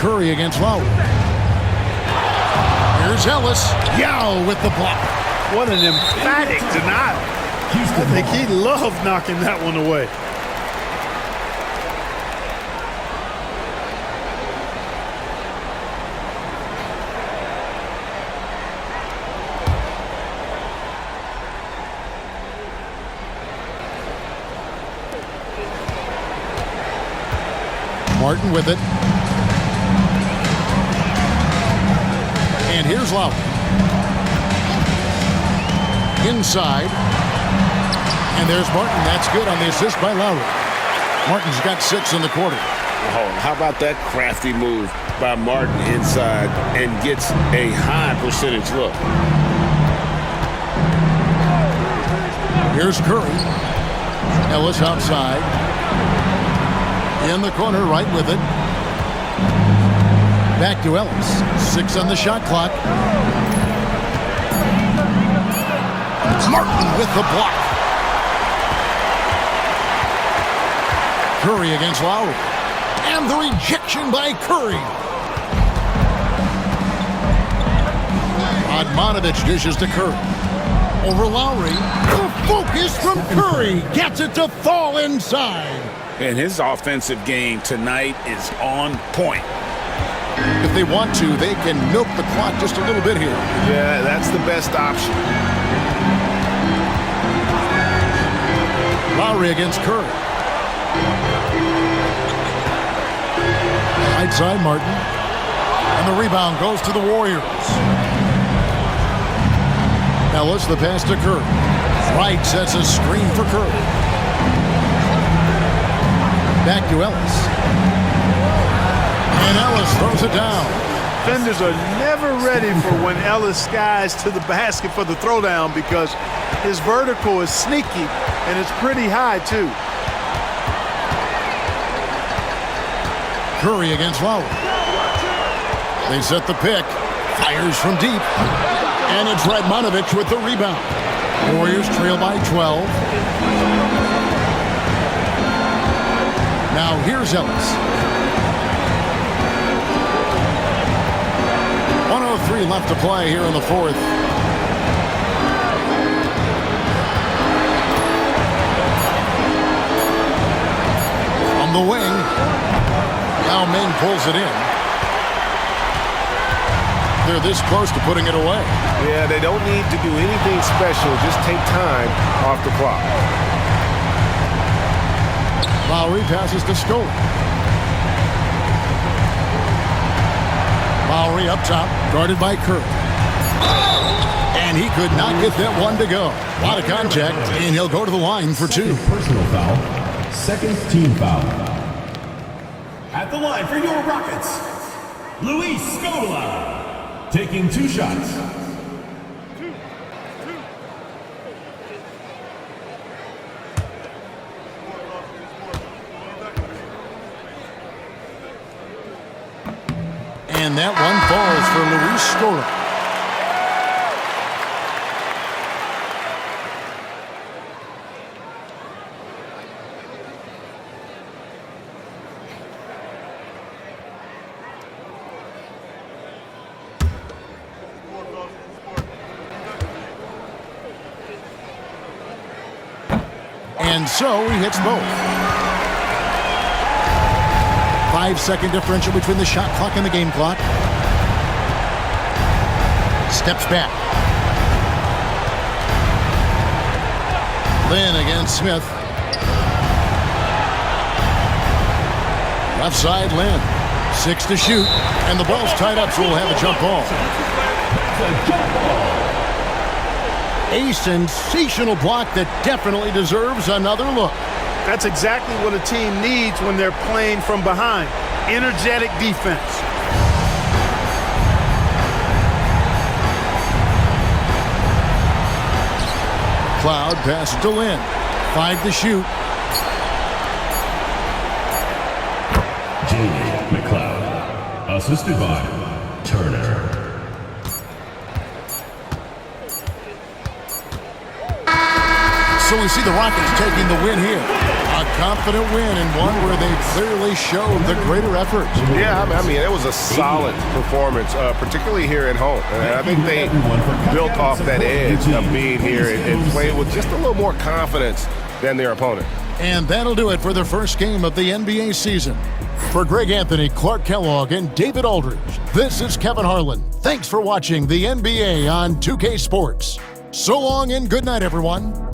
Curry against Lowry. Here's Ellis. Yao with the block. What an emphatic denial. I think he loved knocking that one away. Martin with it. And here's Lowry. Inside. And there's Martin. That's good on the assist by Lowry. Martin's got 6 in the quarter. Oh, how about that crafty move by Martin inside and gets a high percentage look. Here's Curry. Ellis outside. In the corner, right with it. Back to Ellis. 6 on the shot clock. Martin with the block. Curry against Lowry. And the rejection by Curry. Radmanovich dishes to Curry. Over Lowry. The focus from Curry. Gets it to fall inside. And his offensive game tonight is on point. If they want to, they can milk the clock just a little bit here. Yeah, that's the best option. Lowry against Curry. Right side Martin. And the rebound goes to the Warriors. Ellis, the pass to Curry. Wright sets a screen for Curry. Back to Ellis. And Ellis throws it down. Defenders are never ready for when Ellis skies to the basket for the throwdown because his vertical is sneaky and it's pretty high too. Curry against Lowry. They set the pick. Fires from deep. And it's Radmanovich with the rebound. Warriors trail by 12. Now here's Ellis. 1:03 left to play here in the fourth. On the wing. Now Ming pulls it in. They're this close to putting it away. Yeah, they don't need to do anything special. Just take time off the clock. Lowry passes to Scola. Lowry up top, guarded by Curry. And he could not get that one to go. A lot of contact, and he'll go to the line for 2. Personal foul. Second team foul. At the line for your Rockets, Luis Scola. Taking 2 shots. And that one falls for Luis Scola. And so he hits both. 5-second differential between the shot clock and the game clock. Steps back. Lynn against Smith. Left side Lynn. 6 to shoot. And the ball's tied up, so we'll have a jump ball. A sensational block that definitely deserves another look. That's exactly what a team needs when they're playing from behind. Energetic defense. Cloud passes to Lynn. 5 to shoot. Jamie McLeod. Assisted by Turner. So we see the Rockets taking the win here. A confident win and one where they clearly showed the greater effort. Yeah, I mean, it was a solid performance, particularly here at home. And I think they built off that edge of being here and played with just a little more confidence than their opponent. And that'll do it for the first game of the NBA season. For Greg Anthony, Clark Kellogg, and David Aldridge, this is Kevin Harlan. Thanks for watching the NBA on 2K Sports. So long and good night, everyone.